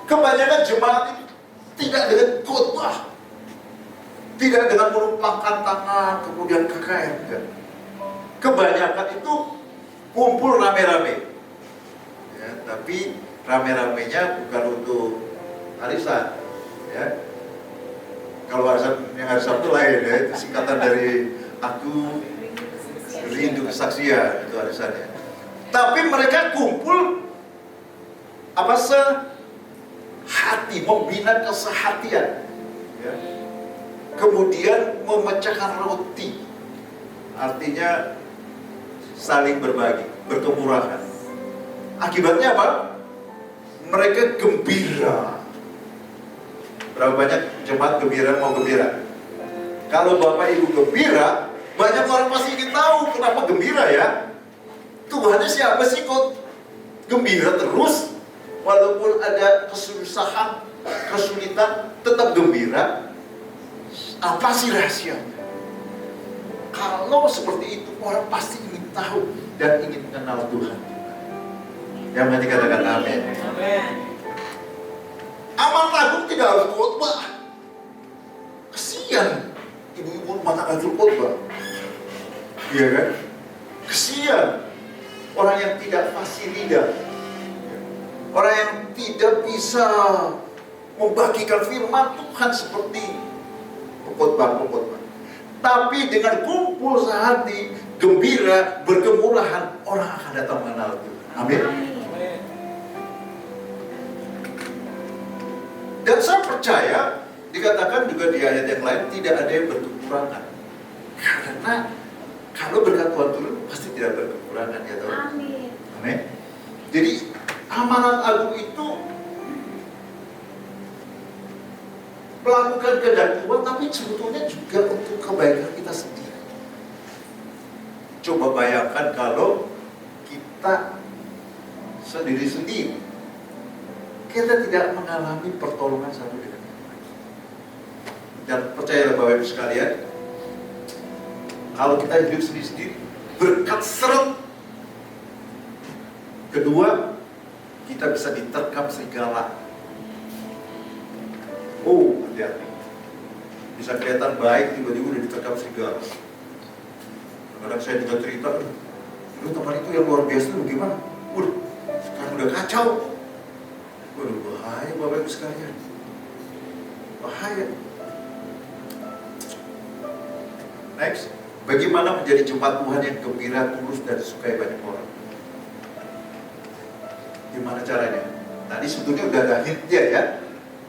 [SPEAKER 5] Kebanyakan jemaat itu tidak dengan khotbah, tidak dengan melumpangkan tangan kemudian KKR. Kebanyakan itu kumpul rame-rame, ya, tapi rame-ramenya bukan untuk arisan, ya. Kalau arisan yang hari Sabtu lain, ya, itu singkatan dari aku rindu kesaksian, itu arisannya. Tapi mereka kumpul apa sehati, membina kesehatian, ya. Kemudian memecahkan roti, artinya saling berbagi, berkemurahan. Akibatnya apa? Mereka gembira. Berapa banyak jemaat gembira mau gembira? Kalau Bapak Ibu gembira, banyak orang pasti ingin tahu kenapa gembira ya. Tuhannya siapa sih kok gembira terus? Walaupun ada kesusahan, kesulitan, tetap gembira. Apa sih rahasianya? Kalau seperti itu, orang pasti ingin tahu dan ingin mengenal Tuhan. Yang nanti katakan amin. Amal agung tidak harus khotbah. Kesian ibu-ibu rumah tangga khotbah. Iya kan? Kesian orang yang tidak fasih lidah, orang yang tidak bisa membagikan firman Tuhan seperti pengkhotbah. Tapi dengan kumpul sehati, gembira, berkemurahan, orang akan datang mengenal Tuhan. Amin. Dan saya percaya, dikatakan juga di ayat yang lain, tidak ada yang berkekurangan. Karena kalau berkat Tuhan turun, pasti tidak berkekurangan, ya Tuhan.
[SPEAKER 2] Amin.
[SPEAKER 5] Amin. Jadi amanat agung itu melakukan kehendak Tuhan, tapi sebetulnya juga untuk kebaikan kita sendiri. Coba bayangkan kalau kita sendiri-sendiri, kita tidak mengalami pertolongan satu dengan yang lain. Dan percayalah Bapak Ibu sekalian, kalau kita hidup sendiri-sendiri, berkat seret. Kedua, kita bisa diterkam serigala. Oh, hati-hati. Bisa kelihatan baik, tiba-tiba udah diterkam serigala. Kadang saya juga cerita, lu teman itu yang luar biasa, lu gimana? Udah, sekarang udah kacau. Waduh, bahaya Bapak Ibu sekalian. Bahaya. Next, bagaimana menjadi jemaat Tuhan yang gembira, tulus, dan disukai banyak orang? Gimana caranya? Tadi sebetulnya udah ada hintnya ya.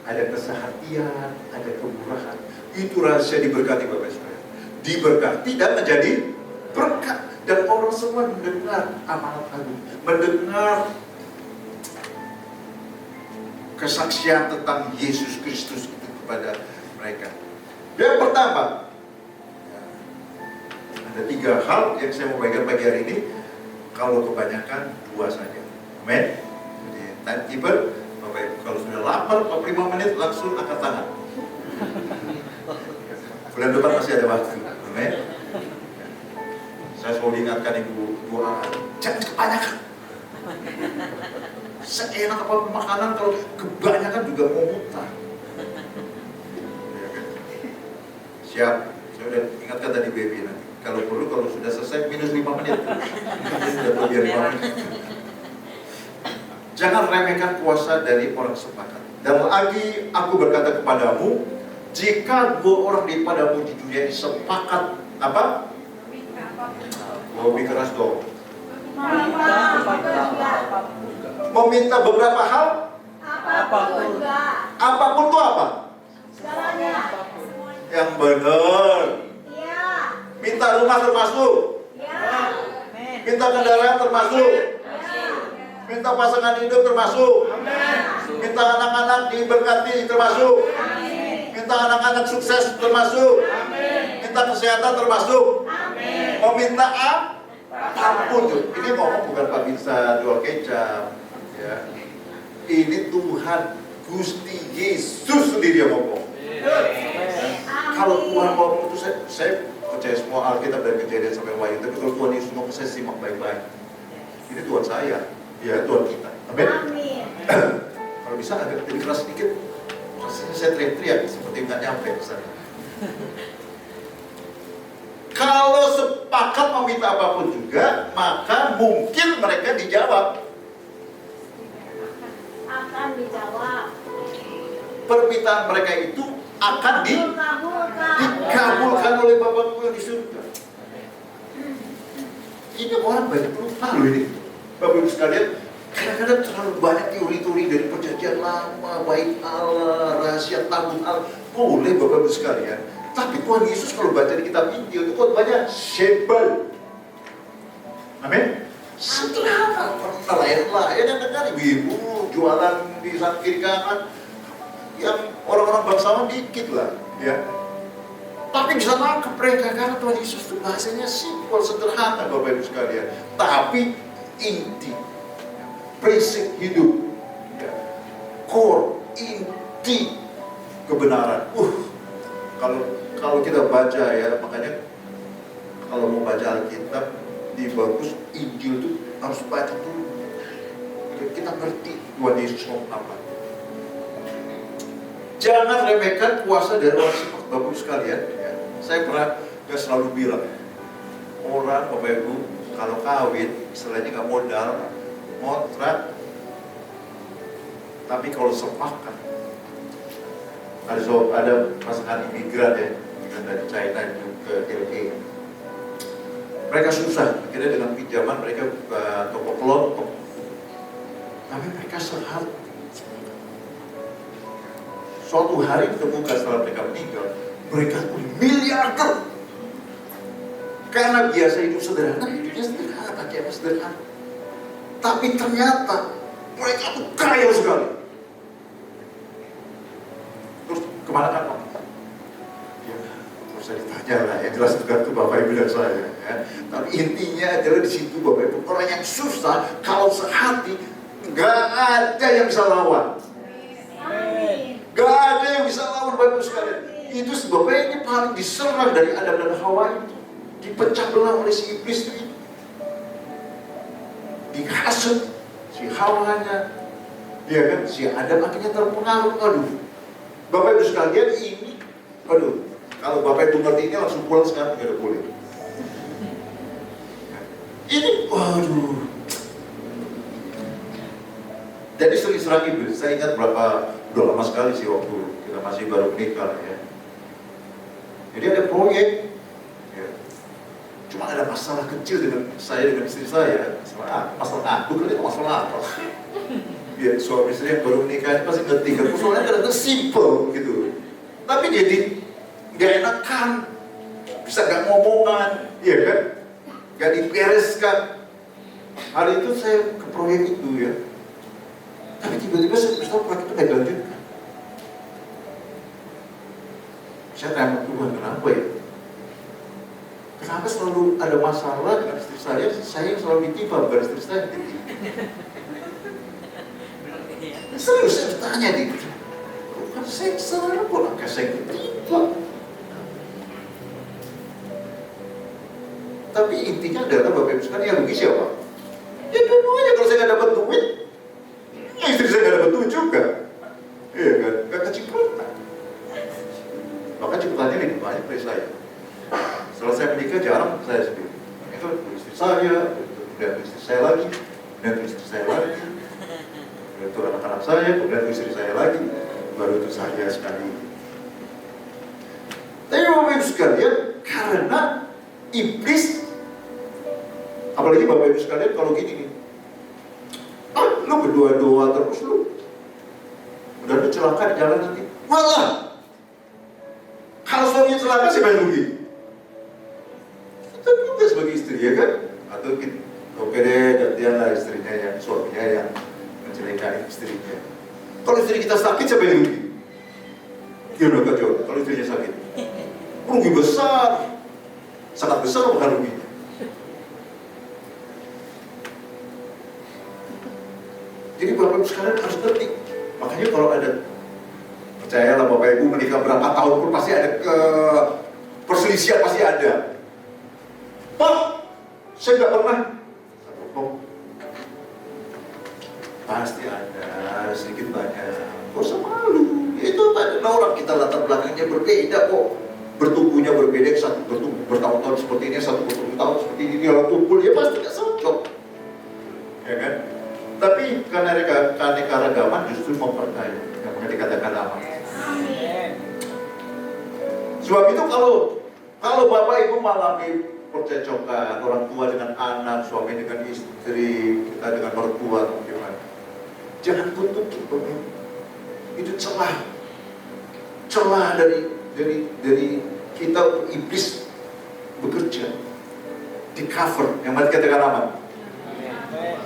[SPEAKER 5] Ada kesehatian, ada kemurahan. Itu rahasia diberkati Bapak Ibu sekalian. Diberkati dan menjadi berkat. Dan orang semua mendengar amanat agung, mendengar kesaksian tentang Yesus Kristus itu kepada mereka. Yang pertama, ada 3 hal yang saya mau bagikan pagi hari ini. Kalau kebanyakan 2 saja. Amin. Jadi timekeeper, Bapak Ibu kalau sudah lapar 45 menit langsung angkat tangan. Bulan depan masih ada waktu. Amin. Saya selalu diingatkan ibu doa, jangan kebanyakan. Seenak apa makanan kalau kebanyakan juga mau muntah. Siap. Saya udah ingatkan tadi baby nanti. Kalau perlu, kalau sudah selesai minus 5 menit. Sudah lebih 5 menit. Jangan remehkan kuasa dari orang sepakat. Dan lagi aku berkata kepadamu, Jika dua orang daripadamu di dunia ini sepakat apa? Lebih keras dong. Meminta beberapa hal. Apapun itu apa? Yang benar. Minta rumah termasuk. Minta kendaraan termasuk. Minta pasangan hidup termasuk. Minta anak-anak diberkati termasuk. Minta anak-anak sukses termasuk. Minta kesehatan termasuk. Meminta apapun tuh. Ini ngomong bukan Pak bisa jual kecap, ya. Ini Tuhan Gusti Yesus sendiri yang ngomong. Kalau Tuhan ngomong itu saya percaya semua Alkitab dari Kejadian sampai Wahyu. Tapi kalau Tuhan Yesus ngomong saya simak baik-baik. Ini Tuhan saya, ya Tuhan kita. Amin. Kalau bisa agak lebih keras sedikit. Rasanya saya teriak-teriak seperti nggak nyampe pesannya. Kalau sepakat meminta apapun juga, maka mungkin mereka dijawab.
[SPEAKER 2] Akan dijawab.
[SPEAKER 5] Permintaan mereka itu akan dikabulkan oleh Bapakku yang di surga. Ini orang banyak lupa loh ini. Bapak Ibu sekalian, kadang-kadang terlalu banyak teori-teori dari perjanjian lama, baik Allah, rahasia tabut Allah. Boleh Bapak Ibu sekalian. Tapi Tuhan Yesus kalau baca di kitab Injil itu banyak syebel. Amin. Setelah nelayan-nelayan yang dengar ibu-ibu jualan di samping kiri kanan, yang orang-orang bangsawan dikit lah, ya. Tapi bisa nangkep mereka karena Tuhan Yesus itu bahasanya simpel, sederhana Bapak Ibu sekalian. Tapi inti, prinsip hidup, ya. Core, inti kebenaran. Kalau kita baca ya, makanya kalau mau baca Alkitab di bagus Injil itu harus baca dulu. Kita ngerti Tuhan Yesus ngomong apa. Jangan remehkan kuasa dari orang sepak Bapak sekalian. Ya. Saya pernah selalu bilang, orang Bapak Ibu kalau kawin, istilahnya nggak modal, kontrak, tapi kalau sepakat. Ada pasangan imigran ya, dari China ke LA. Mereka susah, akhirnya dengan pinjaman mereka buka toko kelontong. Tapi mereka sehat. Suatu hari ditemukan setelah mereka meninggal, mereka miliarder. Karena biasa hidup sederhana, hidupnya sederhana, pakaiannya sederhana. Tapi ternyata mereka tuh kaya sekali. Terus kemana kan Pak? Ya, terus saya ditanya lah, yang jelas juga itu Bapak Ibu dan saya. Ya. Tapi intinya adalah di situ Bapak Ibu, orang yang susah kalau sehati nggak ada yang bisa lawan. Gak ada yang bisa lawan Bapak Ibu sekalian. Itu sebabnya ini paling diserang dari Adam dan Hawa itu, dipecah belah oleh si iblis itu. Dihasut si Hawanya, ya kan, si Adam akhirnya terpengaruh. Aduh, Bapak Ibu sekalian ini, aduh, kalau Bapak Ibu ngerti ini langsung pulang sekarang, nggak ada boleh. Ini, waduh. Jadi sering serang iblis. Saya ingat udah lama sekali sih waktu kita masih baru menikah ya. Jadi ada proyek, ya. Cuma ada masalah kecil dengan istri saya. Masalah bukan itu masalah apa? Ya suami istri yang baru menikah pasti ngerti kan. Soalnya kadang-kadang simple gitu. Tapi jadi nggak enakan, bisa nggak ngomongan, ya kan? Nggak dibereskan. Hari itu saya ke proyek itu ya. Tapi tiba-tiba saya tahu proyek itu nggak dilanjutkan. Saya tanya Tuhan, kenapa ya? Kenapa selalu ada masalah dengan istri saya yang selalu ditimpa, bukan istri saya yang ditimpa. Serius saya bertanya gitu. Bukan saya selalu kok saya yang ditimpa. Tapi intinya adalah Bapak Ibu sekalian yang rugi siapa? Ya dua-duanya. Kalau saya nggak dapat duit, ya istri saya nggak dapat duit juga. Iya kan? Nggak kecipratan. Maka ciputannya lebih banyak dari saya. Setelah saya menikah jarang saya sendiri. Itu istri saya, kemudian istri saya lagi, kemudian istri saya lagi, kemudian itu anak-anak saya, kemudian istri saya lagi, baru itu saya sekali. Tapi Bapak Ibu sekalian, karena iblis, apalagi Bapak Ibu sekalian kalau gini nih, lu berdoa-doa terus lu, udah lu celaka di jalan nanti, malah kalau suaminya celaka siapa yang rugi? Kita juga sebagai istri ya kan? Atau kita, oke deh, gantianlah istrinya yang suaminya yang mencelakai istrinya. Kalau istri kita sakit siapa yang rugi? Gimana Kak Jo? Kalau istrinya sakit, rugi besar, sangat besar bukan ruginya. Jadi Bapak Ibu sekalian harus ngerti. Makanya kalau ada, percayalah Bapak Ibu menikah berapa tahun pun pasti ada perselisihan, pasti ada. Pak, saya nggak pernah. Pasti ada, sedikit banyak. Gak usah malu. Itu ada orang kita latar belakangnya berbeda kok. Bertumbuhnya berbeda, satu bertumbuh bertahun-tahun seperti ini, satu bertahun-tahun seperti ini, dia tumpul, ya pasti gak cocok. Ya kan? Tapi karena keanekaragaman justru memperkaya, yang pernah dikatakan lama. Sebab itu kalau Bapak Ibu mengalami percecokan, orang tua dengan anak, suami dengan istri, kita dengan mertua, gimana? Jangan tutup itu. Itu celah dari kita iblis bekerja di cover, yang mati katakan aman.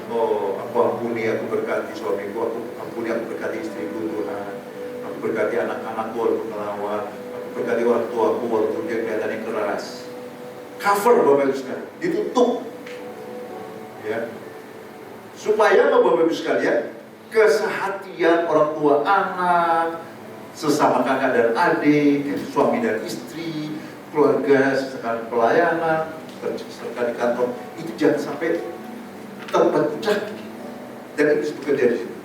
[SPEAKER 5] Oh, aku ampuni, aku berkati suamiku, aku ampuni, aku berkati istriku Tuhan, aku berkati anak-anakku walaupun melawan, aku berkati orang tuaku walaupun dia kelihatannya keras. Cover Bapak Ibu sekalian, ditutup, ya, supaya Bapak Ibu sekalian kesehatian orang tua anak, sesama kakak dan adik, suami dan istri, keluarga, sesekali pelayanan, serta di kantor, itu jangan sampai terpecah dan iblis bekerja di situ.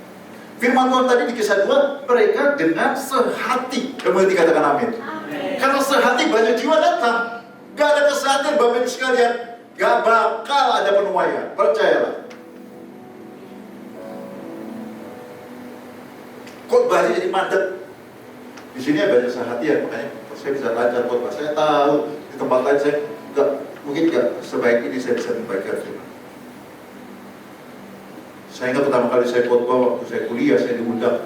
[SPEAKER 5] Firman Tuhan tadi di kisah 2, mereka dengan sehati, kemudian dikatakan amin. Karena sehati banyak jiwa datang, gak ada kesehatan Bapak Ibu sekalian, gak bakal ada penuaian, percayalah. Khotbahnya jadi mandet. Di sini banyak sehatian, makanya saya bisa lancar khotbah. Saya tahu di tempat lain saya mungkin nggak sebaik ini saya bisa membagikan firman. Saya ingat pertama kali saya khotbah waktu saya kuliah, saya diundang.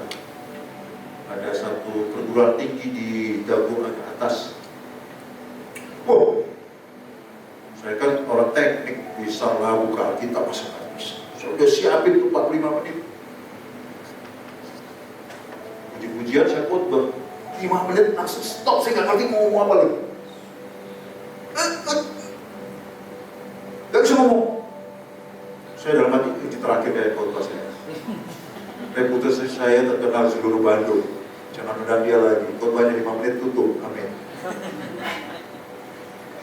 [SPEAKER 5] Ada satu perguruan tinggi di Dago agak atas. Wow, saya kan orang teknik, bisa lah buka kita masuk bisa. Saya udah siapin tuh 45 menit. Puji-pujian saya khotbah 5 menit langsung stop, saya nggak ngerti mau ngomong apa lagi. Gak bisa ngomong. Saya dalam hati ini terakhir dari khotbah saya. Reputasi saya terkenal seluruh Bandung. Jangan undang dia lagi. Khotbahnya 5 menit tutup. Amin.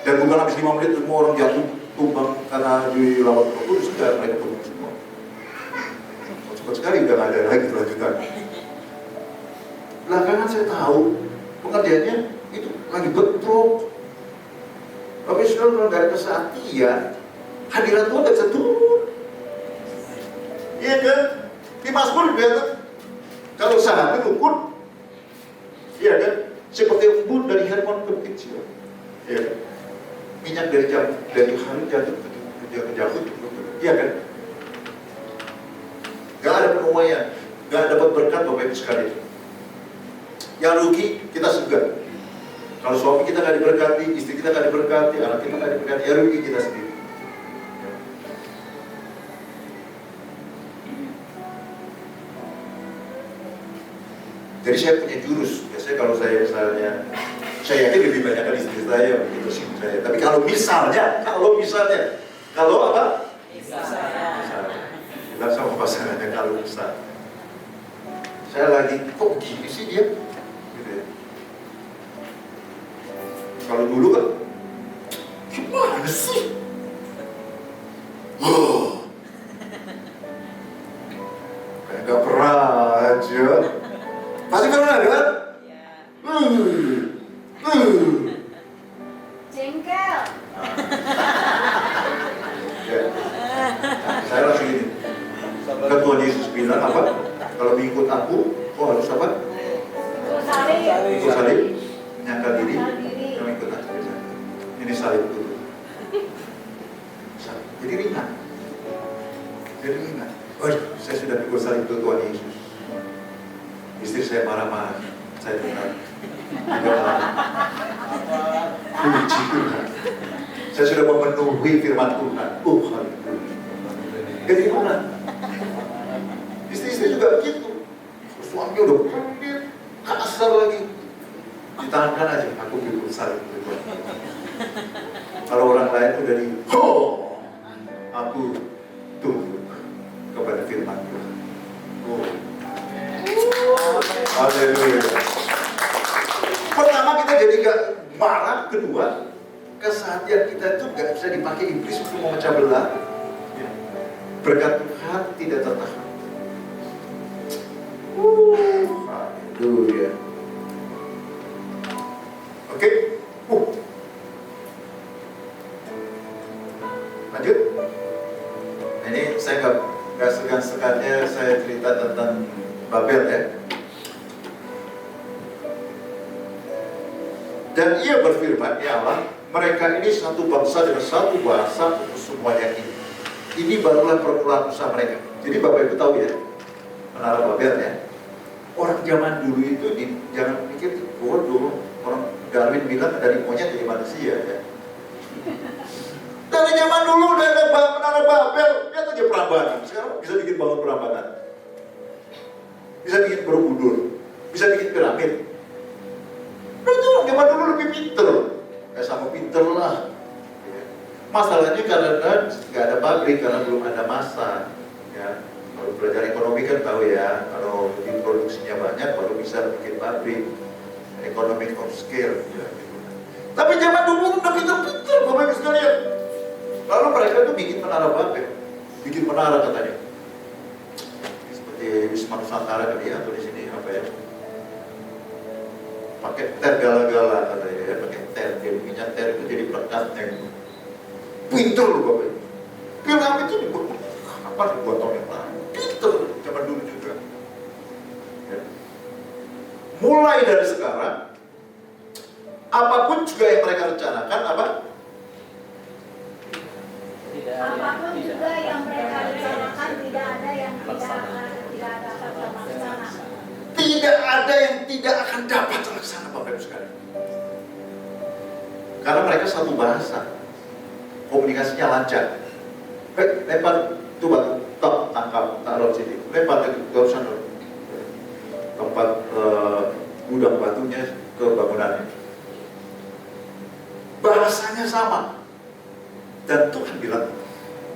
[SPEAKER 5] Dan bukan habis 5 menit semua orang jatuh tumbang karena dilawat Roh Kudus, sudah mereka tumbang semua. Cepat sekali udah nggak ada lagi kelanjutan. Belakangan saya tahu pengerjaannya itu lagi bentrok. Tapi sudah kalau nggak ada kesehatian, hadirat Tuhan nggak bisa turun. Iya kan? Di Mazmur bilang kalau sehati rukun, iya kan? Seperti embun dari Hermon ke Bukit Sion. Iya kan? Minyak dari hari jatuh ke jauh, iya kan? Gak ada penuaian, gak dapat berkat Bapak Ibu sekalian. Yang rugi kita segan. Kalau suami kita gak diberkati, istri kita gak diberkati, anak kita gak diberkati, ya rugi kita sendiri. Jadi saya punya jurus. Biasanya kalau saya misalnya, saya yakin lebih banyak kan istri saya, begitu sih saya. Tapi kalau misalnya, kalau apa? Misalnya. Bilang sama pasangannya kalau misal. Saya lagi, kok begini sih dia? Gitu ya. Kalau dulu kan, gimana sih? Kayak gak pernah aja. Pasti pernah kan?
[SPEAKER 2] Jengkel.
[SPEAKER 5] Ya. Saya langsung gini. Kan Tuhan Yesus bilang apa? Kalau mengikut aku, harus apa?
[SPEAKER 2] Salib.
[SPEAKER 5] Ikut salib, menyangkal diri, Jadi ringan. Jadi ringan. Waduh, saya sudah pikir salib itu Tuhan Yesus. Istri saya marah-marah. Saya dengar. Puji Tuhan. Saya sudah memenuhi firman Tuhan. Oh, haleluya. Jadi gimana? Istri-istri juga begitu. Suami udah kasar lagi. Ditahankan aja. Aku pikir salib itu Tuhan. Kalau orang lain udah aku tunduk kepada firman Tuhan. Oh. Haleluya. Pertama kita jadi gak marah, kedua kesehatan kita itu gak bisa dipakai iblis untuk memecah belah. Berkat Tuhan tidak tertahan. Haleluya. Oke. Lanjut. Ini saya nggak segan-segannya saya cerita tentang Babel ya. Dan ia berfirman, ya Allah, mereka ini satu bangsa dengan satu bahasa untuk semuanya ini. Ini barulah permulaan usaha mereka. Jadi Bapak Ibu tahu ya, Menara Babel ya. Orang zaman dulu itu jangan pikir bodoh. Orang Darwin bilang dari monyet jadi manusia ya. Dari zaman dulu udah ada Menara Babel, lihat aja Prambanan. Sekarang bisa bikin bangun Prambanan, bisa bikin Borobudur, bisa bikin piramid. Nah, itu orang zaman dulu lebih pinter, sama pinter lah. Masalahnya karena nggak ada pabrik, karena belum ada massa. Ya, kalau belajar ekonomi kan tahu ya, kalau produksinya banyak baru bisa bikin pabrik. Economic of scale. Ya, gitu. Tapi zaman dulu udah pinter-pinter, Bapak Ibu sekalian. Lalu mereka tuh bikin menara Babel, bikin menara katanya. Seperti Wisma Nusantara kali ya, atau di sini apa ya? Pakai ter gala-gala katanya ya, pakai ter. Dia bikinnya ter itu jadi pelekatnya. Pinter loh Bapak Ibu. Piramid itu dibuat apa dibuat tahun yang lalu? Pinter zaman dulu juga. Ya. Mulai dari sekarang, apapun juga yang mereka rencanakan apa?
[SPEAKER 2] Apapun juga yang mereka rencanakan tidak ada yang tidak dapat terlaksana.
[SPEAKER 5] Tidak ada yang tidak akan dapat terlaksana Bapak Ibu sekalian. Karena mereka satu bahasa, komunikasinya lancar. Baik, lempar itu batu, tangkap, taruh sini, lempar lagi, gak usah tempat gudang batunya ke bangunannya. Bahasanya sama. Dan Tuhan bilang,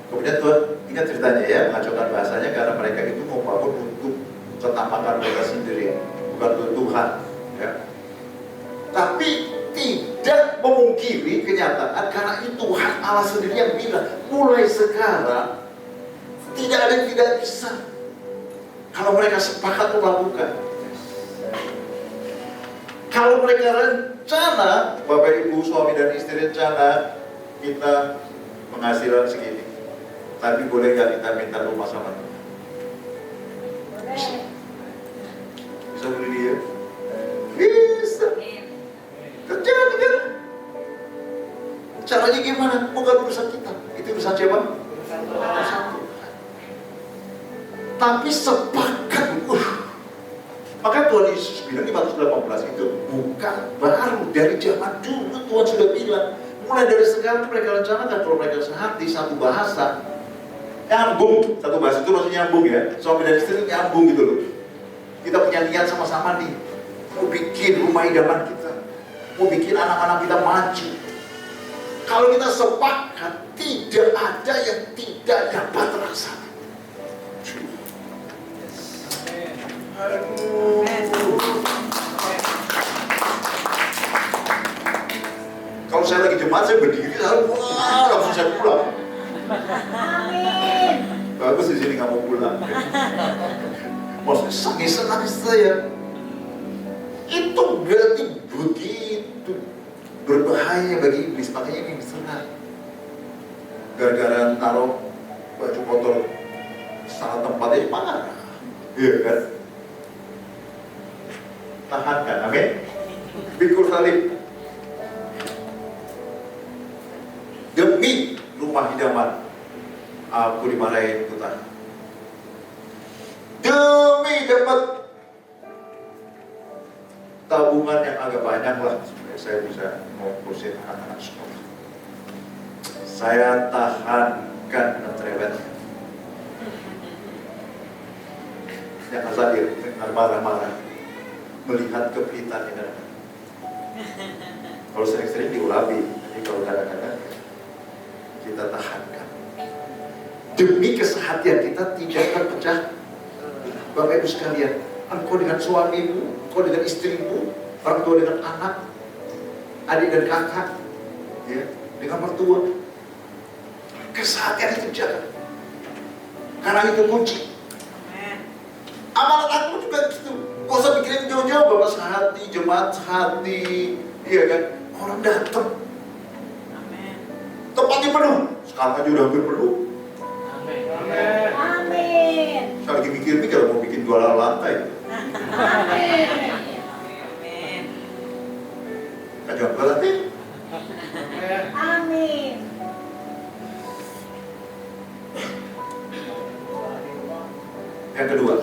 [SPEAKER 5] kemudian Tuhan ingat ceritanya ya, mengacaukan bahasanya karena mereka itu mau bangun untuk ketampakan mereka sendiri, bukan untuk Tuhan. Ya. Tapi tidak memungkiri kenyataan karena itu Tuhan Allah sendiri yang bilang, mulai sekarang tidak ada yang tidak bisa. Kalau mereka sepakat melakukan, kalau mereka rencana, Bapak Ibu, suami dan istri rencana, kita penghasilan segini, tapi boleh nggak kita minta rumah sama Tuhan? Bisa beli dia? Bisa. Terjadi kan? Caranya gimana? Bukan urusan kita. Itu urusan siapa? Urusan Tuhan. Tapi sepakat. Maka Tuhan Yesus bilang di Matius 18 itu bukan baru, dari zaman dulu Tuhan sudah bilang. Mulai dari sekarang mereka rencanakan kalau mereka sehati, satu bahasa, nyambung. Satu bahasa itu maksudnya nyambung ya. Suami dan istri nyambung gitu loh. Kita punya niat sama-sama nih, mau bikin rumah idaman kita, mau bikin anak-anak kita maju. Kalau kita sepakat, tidak ada yang tidak dapat terlaksana. Kalau saya lagi jemaat, saya berdiri, langsung saya pulang.
[SPEAKER 2] Amin.
[SPEAKER 5] Bagus di sini nggak mau pulang. Maksudnya senang saya. Itu berarti begitu berbahaya bagi iblis, makanya ini diserang. Gara-gara taruh baju kotor salah tempatnya parah. Iya kan? Tahankan, amin. Pikul salib. Demi rumah idaman aku dimarahin Tuhan. Demi dapat tabungan yang agak banyak lah supaya saya bisa ngurusin anak-anak sekolah. Saya tahankan cerewet. Yang hadir dengan marah-marah melihat kepelitan ini. Kalau sering-sering diurapi, jadi kalau kadang-kadang kita tahankan demi kesehatan kita tidak terpecah. Bapak Ibu sekalian, engkau dengan suamimu, engkau dengan istrimu, orang tua dengan anak, adik dan kakak, ya, dengan mertua, kesehatan itu jaga, karena itu kunci. Amanat aku juga gitu. Gak usah pikirin jauh-jauh, Bapak sehati, jemaat sehati, iya kan? Orang datang. Tempatnya penuh. Sekarang aja udah hampir penuh.
[SPEAKER 2] Amin.
[SPEAKER 5] Saya lagi mikir-mikir mau bikin 2 lantai.
[SPEAKER 2] Amin.
[SPEAKER 5] Kajak 2 lantai.
[SPEAKER 2] Amin.
[SPEAKER 5] Yang kedua,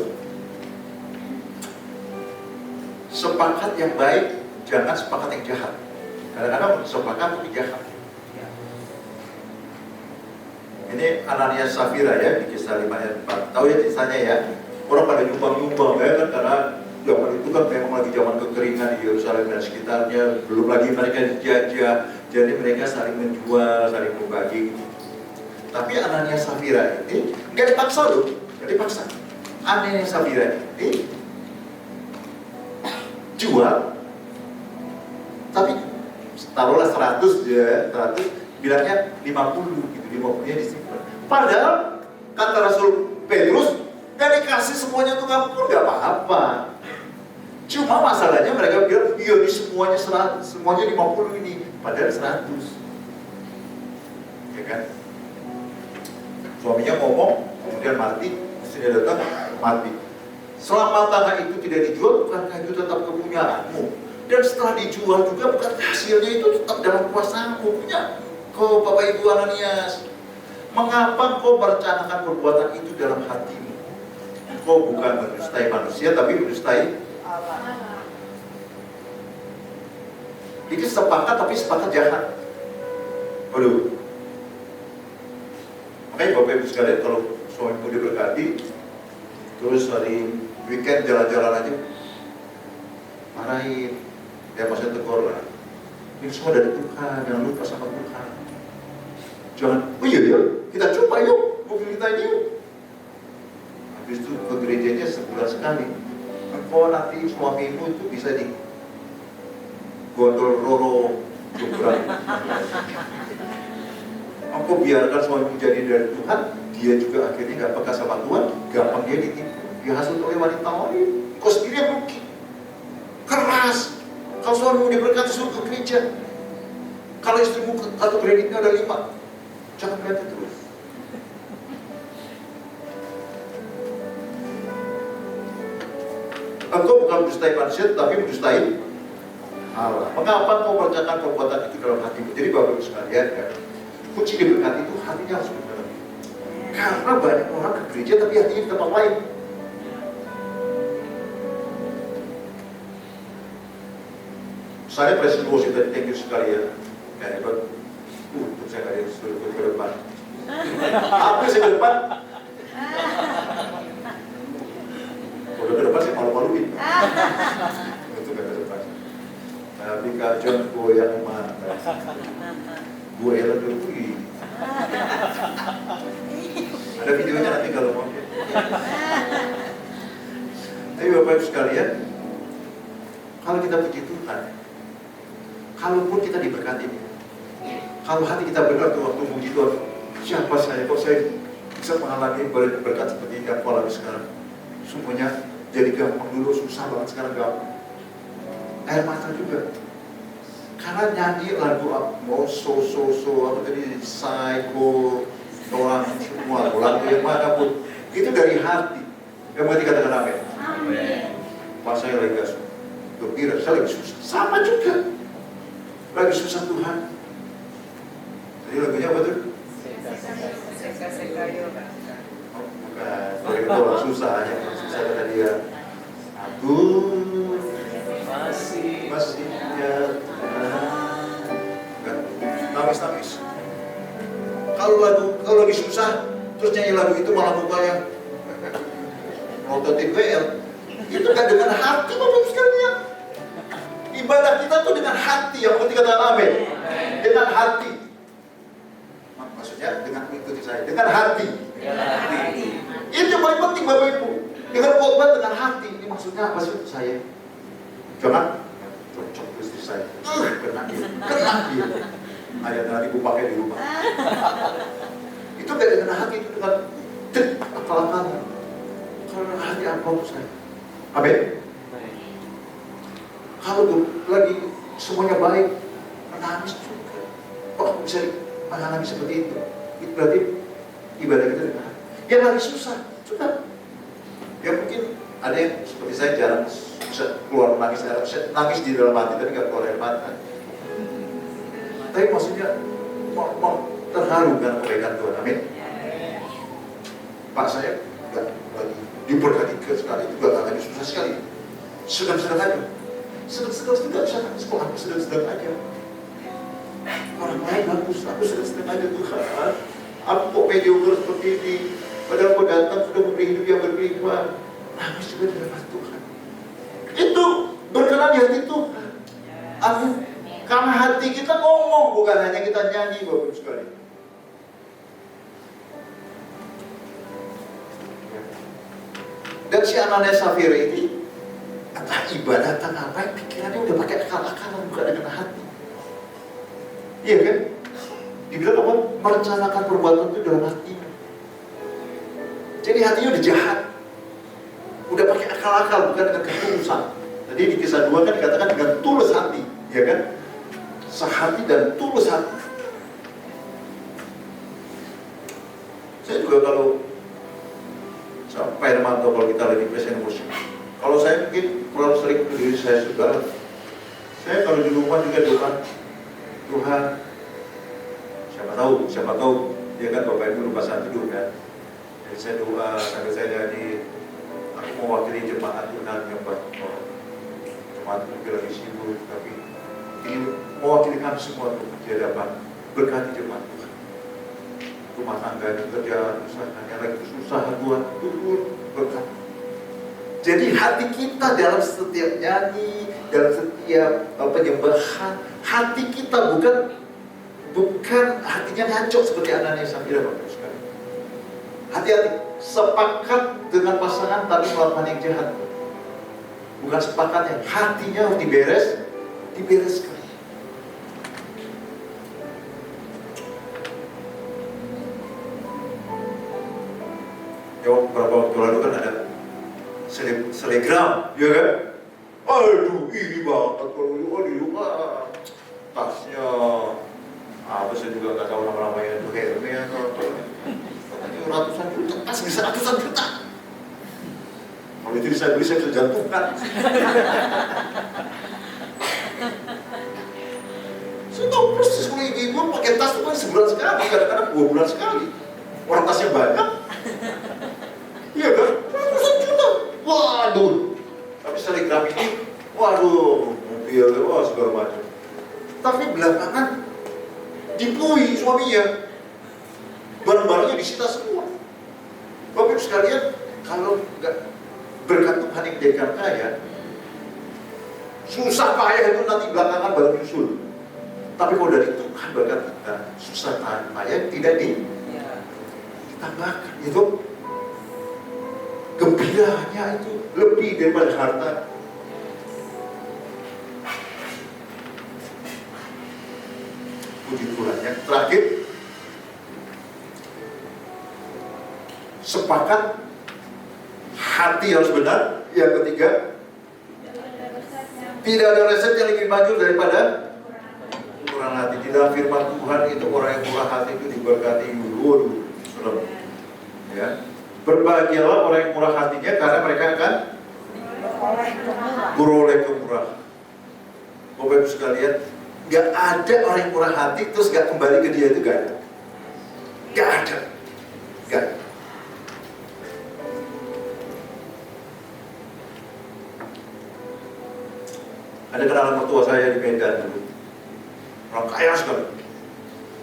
[SPEAKER 5] sepakat yang baik, jangan sepakat yang jahat. Kadang-kadang sepakat tapi jahat. Ini Ananias Safira ya, di kisah 5 ayat 4. Tahu ya kisahnya ya, orang pada nyumbang-nyumbang ya kan, karena zaman itu kan memang lagi zaman kekeringan di Yerusalem dan sekitarnya, belum lagi mereka dijajah, jadi mereka saling menjual, saling berbagi. Tapi Ananias Safira ini nggak dipaksa loh, nggak dipaksa. Ananias Safira ini jual, tapi taruhlah 100 ya, 100, bilangnya 50 gitu, 50-nya disimpan. Padahal kata Rasul Petrus, gak dikasih semuanya untuk kamu, gak apa-apa. Cuma masalahnya mereka bilang, iya ini semuanya 100, semuanya 50 ini, padahal 100. Ya kan? Suaminya ngomong, kemudian mati, istrinya datang, mati. Selama tanah itu tidak dijual, bukankah itu tetap kepunyaanmu? Dan setelah dijual juga, bukan hasilnya itu tetap dalam kuasamu. Punya kau Bapak Ibu Ananias. Mengapa kau merencanakan perbuatan itu dalam hatimu? Kau bukan mendustai manusia, tapi mendustai Allah. Ini sepakat, tapi sepakat jahat. Waduh. Makanya Bapak Ibu sekalian, kalau suamimu diberkati, terus hari weekend jalan-jalan aja, marahin, ya pasnya tegur lah. Ini semua dari Tuhan, jangan lupa sama Tuhan. Jangan, oh iya ya, kita coba yuk, mobil kita ini yuk. Habis itu ke gerejanya sebulan sekali. Engkau nanti suamimu itu bisa di gondol roro jumlah. Engkau biarkan suamimu jadi dari Tuhan, dia juga akhirnya gak peka sama Tuhan, gampang dia ditipu. Dia hasut oleh wanita lain. Kau sendiri yang rugi. Keras. Kalau suamimu diberkati suruh ke gereja. Kalau istrimu kartu kreditnya ada 5, jangan berhenti terus. Engkau bukan mendustai manusia, tapi mendustai Allah. Mengapa kau mengerjakan perbuatan itu dalam hatimu? Jadi Bapak Ibu sekalian ya, kunci diberkati itu hatinya harus benar. Karena banyak orang ke gereja tapi hatinya di tempat lain. Saya Presiden Washington, thank you sekali ya. Kayak hebat. Untuk saya nggak disuruh ke depan. Apa sih ke depan? Udah ke depan sih malu-maluin. Itu ke depan. Tapi Kak John goyang mana? Gue heran dulu. Ada videonya nanti kalau mau. Tapi Bapak Ibu sekalian, kalau kita puji Tuhan, kalaupun kita diberkati, kalau hati kita benar tuh waktu puji Tuhan, siapa saya kok saya bisa mengalami berkat seperti yang kau alami sekarang? Semuanya jadi gampang, dulu susah banget, sekarang gampang. Air mata juga. Karena nyanyi lagu mau so apa tadi, psycho, orang semua lagu yang mana pun itu dari hati. Yang mengerti katakan amin. Pas saya lagi gak gembira, saya lagi susah, sama juga. Lagi susah Tuhan. Jadi lagunya apa tuh?
[SPEAKER 6] Seka-seka yuk.
[SPEAKER 5] orang susah ya, kata dia. Aku masih ya. Nangis. Kalau lagi susah, terus nyanyi lagu itu malah mukanya ngototin WL. Itu kan dengan hati, Bapak sekalian. Ibadah kita tuh dengan hati, yang penting kata amin. Dengan hati. Maksudnya dengan mengikuti saya, dengan hati. Itu yang paling penting Bapak Ibu. Dengan khotbah dengan hati. Ini maksudnya apa sih saya? Jangan cocok istri saya. Kena dia. Ayat nanti gue pakai di rumah. Itu beda dengan hati, itu dengan akal-akalan. Kalau dengan hati apa untuk saya? Amin. Kalau lagi semuanya baik, menangis juga. Oh, bisa mengalami seperti itu. Itu berarti ibadah kita dengan hati. Yang lagi susah, sudah. Ya mungkin ada yang seperti saya jarang bisa keluar menangis, nangis di dalam hati tapi nggak keluar air mata. Tapi maksudnya mau terharu dengan kebaikan Tuhan, amin. Pak saya nggak lagi diberkati sekali, juga nggak lagi susah sekali, sedang-sedang aja, sedang-sedang bisa sekolah, sedang-sedang aja. Orang lain aku sedang-sedang aja Tuhan. Aku kok mediocre seperti ini, padahal kau datang sudah memberi hidup yang berlimpah. Nangis juga di dalam Tuhan. Itu berkenan di hati Tuhan. Amin. Karena hati kita ngomong, bukan hanya kita nyanyi, Bapak Ibu sekalian. Dan si Ananias Safira ini, entah ibadah, entah apa, pikirannya udah pakai akal-akalan, bukan dengan hati. Iya kan? Dibilang apa? Merencanakan perbuatan itu dalam hatinya. Jadi hatinya udah jahat. Udah pakai akal-akal, bukan dengan ketulusan. Tadi di kisah 2 kan dikatakan dengan tulus hati, ya kan? Sehati dan tulus hati. Saya juga kalau sampai Hermanto, kalau kita lagi present worship, kalau saya mungkin terlalu sering ke diri saya juga. Saya kalau di rumah juga doa, Tuhan, siapa tahu, ya kan Bapak Ibu lupa saat tidur kan. Jadi saya doa sambil saya nyanyi, aku mewakili jemaat Tuhan yang baik. Jemaat itu lagi sibuk, tapi ini mewakili kami semua untuk di hadapan berkati jemaat Tuhan. Rumah tangga ini kerjaan, usahanya lagi kesusahan Tuhan, turun berkat. Jadi hati kita dalam setiap nyanyi, dalam setiap penyembahan, hati kita bukan hatinya ngaco seperti Ananias Safira, Bapak sekalian. Hati-hati, sepakat dengan pasangan tapi melakukan yang jahat. Bukan sepakatnya, hatinya harus dibereskan. Ya, beberapa waktu lalu kan ada selegram, ya kan? Aduh, ini banget kalau tasnya apa saya juga nggak tahu nama-namanya itu Hermes atau ratusan juta, tas bisa ratusan juta. Kalau itu saya beli, saya bisa jantungkan. Saya tahu persis kalau ibu pakai tas itu kan sebulan sekali, kadang-kadang 2 bulan sekali. Orang tasnya banyak. Iya kan? Ratusan juta. Waduh. Tapi selegram ini, waduh, mobil, wah segala macam. Tapi belakangan dibui suaminya. Barang-barangnya disita semua. Bapak Ibu sekalian, kalau nggak berkat Tuhan yang menjadikan kaya, susah payah itu nanti belakangan baru nyusul. Tapi kalau dari Tuhan berkat kita, susah payah tidak ditambahkan. Itu gembiranya itu lebih daripada harta. Puji Tuhan. Yang terakhir, sepakat, hati harus benar. Yang ketiga, tidak ada resep yang lebih maju daripada kurang hati. Di dalam firman Tuhan itu orang yang murah hati itu diberkati dulu. Ya. Berbahagialah orang yang murah hatinya karena mereka akan beroleh kemurahan. Bapak Ibu sekalian, gak ada orang yang murah hati terus gak kembali ke dia, itu gak ada. Gak ada. Gak ada. Ada kenalan mertua saya di Medan dulu, orang kaya sekali.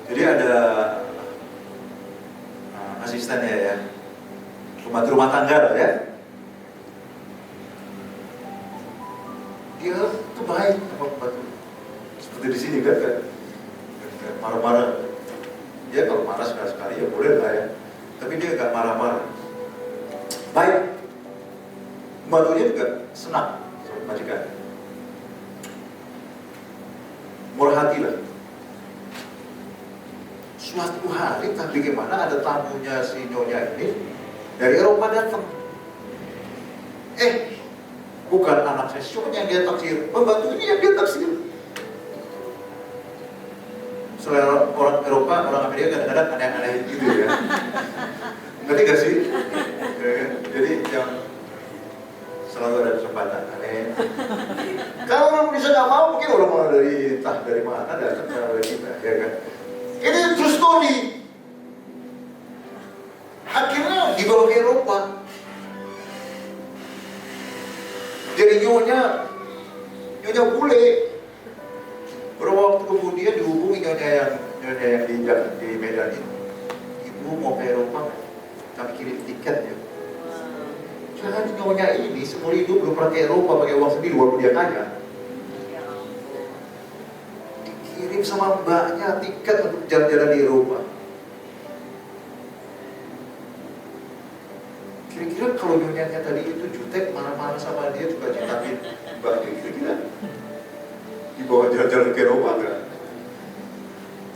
[SPEAKER 5] Jadi ada asistennya ya, rumah tangga lah ya. Dia tuh baik sama pembantu. Seperti di sini kan, marah-marah. Dia kalau marah sekali-sekali ya boleh lah ya. Tapi dia nggak marah-marah. Baik. Pembantunya juga senang sama majikan. Murah hati lah. Suatu hari tak bagaimana ada tamunya si nyonya ini dari Eropa datang. Bukan anak saya, cuma yang dia taksir, pembantu ini yang dia taksir. Selain orang Eropa, orang Amerika kadang-kadang aneh-aneh gitu ya. Ngerti gak sih? Jadi yang selalu ada kesempatan aneh. Kalau orang Indonesia nggak mau, mungkin orang dari mana datang dari kita, ya kan? Ini true story. Akhirnya dibawa ke Eropa. Jadi nyonya bule. Beberapa waktu kemudian dihubungi nyonya yang di Medan itu. Ibu mau ke Eropa, kami kirim tiket ya. Jangan nyonya ini seumur hidup belum pernah ke Eropa pakai uang sendiri walaupun dia kaya. Dikirim sama mbaknya tiket untuk jalan-jalan di Eropa. Kira-kira kalau nyonyanya tadi itu jutek, marah-marah sama dia juga cintain mbaknya, kira-kira dibawa jalan-jalan ke Eropa kan?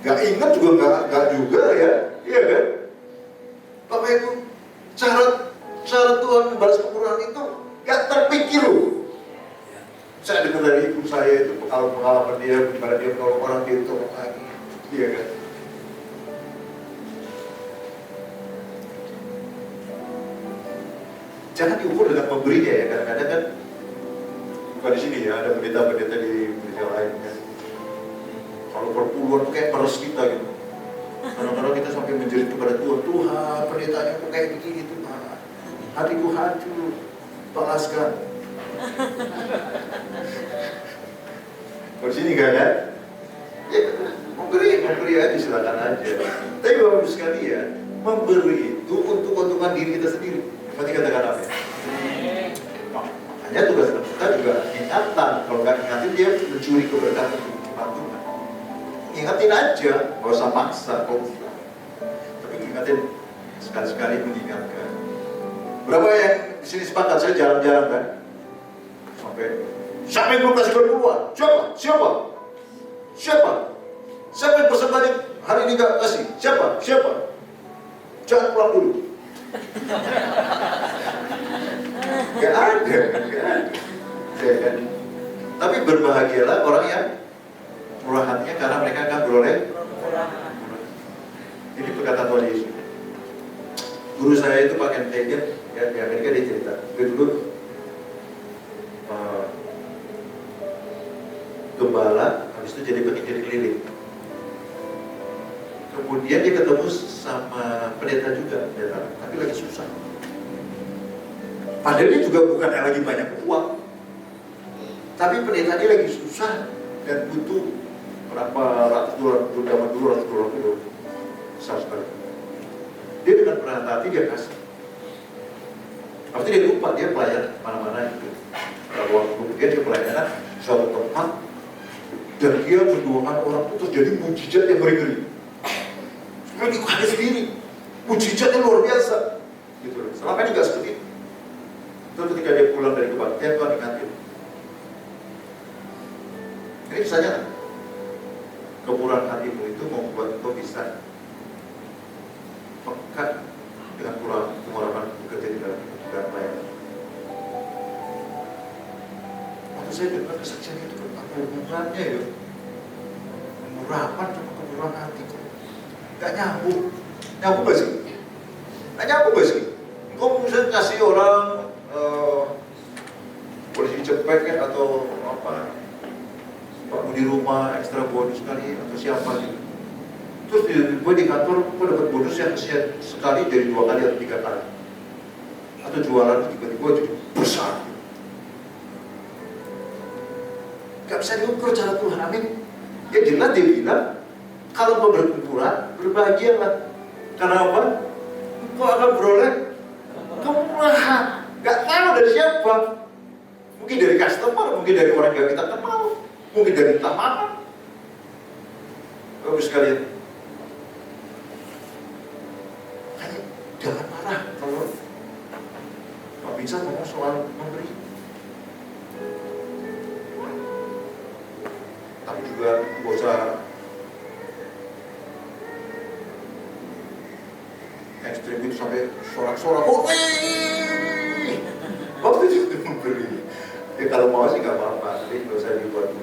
[SPEAKER 5] Gak ingat juga gak juga ya, iya kan? Bapak itu cara Tuhan membalas kemurahan itu gak terpikir loh. Saya dengar dari ibu saya itu pengalaman dia, bagaimana dia menolong orang, dia tolong lagi, iya kan? Jangan diukur dengan pemberinya ya, kadang-kadang kan bukan di sini ya, ada pendeta-pendeta di gereja lain kan. Kalau perpuluhan tuh kayak peres kita gitu. Kadang-kadang kita sampai menjerit kepada Tuhan, Tuhan pendetanya kok kayak begini Tuhan, hatiku hancur, balaskan. Kalau di sini kan ya, memberi aja, silakan aja. Tapi Bapak Ibu sekalian, memberi itu untuk keuntungan diri kita sendiri. Berarti katakan apa ya? Makanya tugas kita juga ingatan. Kalau nggak ingatin dia mencuri keberkatan Tuhan. Ingatin aja, nggak usah maksa kok. Tapi ingatin sekali-sekali mengingatkan. Berapa yang di sini sepakat saya jalan-jalan kan? Siapa yang belum kasih berpuluhan? Siapa yang persembahnya hari ini nggak kasih? Siapa? Jangan pulang dulu. Gak ada. Ya kan? Tapi berbahagialah orang yang murah hatinya karena mereka akan beroleh. Ini perkataan Tuhan Yesus. Guru saya itu Pak Ken Hagen ya, di Amerika, dia cerita. Dia dulu gembala, habis itu jadi keliling. Kemudian dia ketemu sama pendeta juga, tapi lagi susah. Padahal dia juga bukan yang lagi banyak uang, tapi pendeta dia lagi susah dan butuh berapa ratus dolar, zaman dulu ratus dolar itu besar sekali. Dia dengan berat hati dia kasih. Pasti dia lupa dia pelayan mana-mana itu. Kalau kemudian dia pelayanan suatu tempat dan dia mendoakan orang itu terjadi mujizat yang ngeri-ngeri. Dia kaget sendiri, mujizatnya luar biasa. Gitu. Selama ini nggak seperti itu. Terus ketika dia pulang dari kebaktian, Tuhan ingatin. Ini misalnya, kemurahan hatimu itu membuat engkau bisa pekat dengan kemurahan bekerja di dalam kehidupan pelayanan. Waktu saya dengar kesaksian itu, apa hubungannya ya? Kemurahan sama kemurahan hati. Gak nyambung. Nyambung gak sih? Gak nyambung gak sih? Engkau misalnya kasih orang polisi cepet kan atau apa, Pak di rumah ekstra bonus kali atau siapa gitu. Terus gue di kantor gue dapat bonus yang sekali jadi 2 kali atau 3 kali. Atau jualan tiba-tiba jadi besar. Gak bisa diukur cara Tuhan, amin. Ya jelas dia bilang, kalau kau berkumpulan, berbahagialah. Karena apa? Kau akan beroleh kemurahan. Gak tahu dari siapa. Mungkin dari customer, mungkin dari orang yang kita kenal, mungkin dari taman. Bagus sekalian. Jangan marah kalau Pak Bisa ngomong soal memberi. Tapi juga gak usah ekstrim itu sampai sorak-sorak. Oh, waktu itu memberi. Ya kalau mau sih gak apa-apa, tapi gak usah dibuat.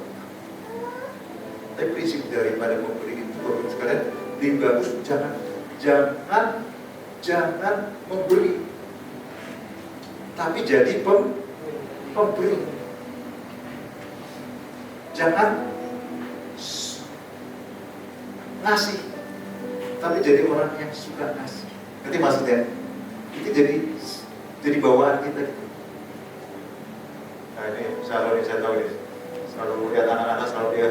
[SPEAKER 5] Tapi prinsip daripada memberi itu bagus sekalian, lebih bagus jangan memberi, tapi jadi pemberi. Jangan ngasih, tapi jadi orang yang suka ngasih. Ngerti maksudnya? Itu jadi bawaan kita gitu. Nah ini saya tahu ini, selalu lihat anak-anak selalu dia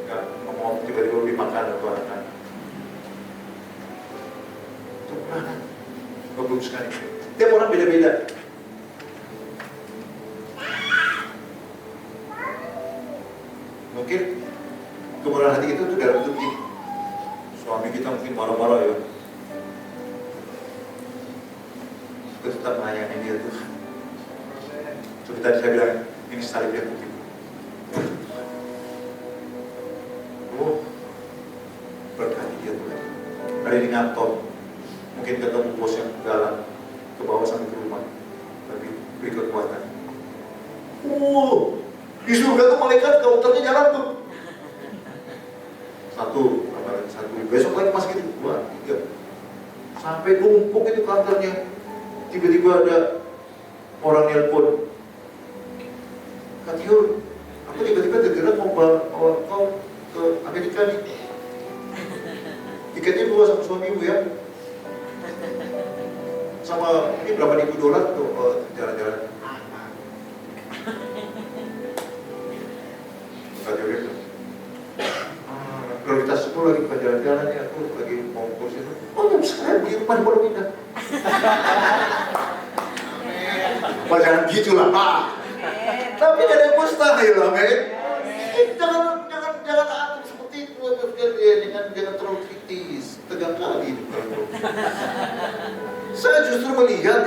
[SPEAKER 5] nggak ngomong tiba-tiba dimakan atau anak-anak. Itu mana? Bagus sekali. Tiap orang beda-beda. Mungkin kemurahan hati itu dalam bentuk ini. Suami kita mungkin marah-marah ya. Kita tetap melayani dia Tuhan. Seperti tadi saya bilang, ini salib yang putih. Oh, berkati dia Tuhan. Hari ini ngantor, mungkin ketemu bos yang galak, ke bawah sampai ke rumah, tapi beri kekuatan. Di surga tuh malaikat kauternya jalan tuh. Satu, besok lagi masih gitu, 2, 3. Sampai numpuk itu kantornya. Tiba-tiba ada orang nelpon. Kak Tiur, aku tiba-tiba tergerak mau kau ke Amerika nih. Tiketnya 2 sama suami ibu ya. Sama ini berapa ribu dolar tuh jalan-jalan. Kak Tiur itu. Prioritas 10 lagi bukan jalan-jalan ya, aku lagi mau kursi itu. Oh ya sekarang di rumah baru pindah. Pak jangan gitulah Pak. Tapi ada yang mustahil lah men. Jangan atur seperti itu dengan terlalu kritis, tegang kali. Saya justru melihat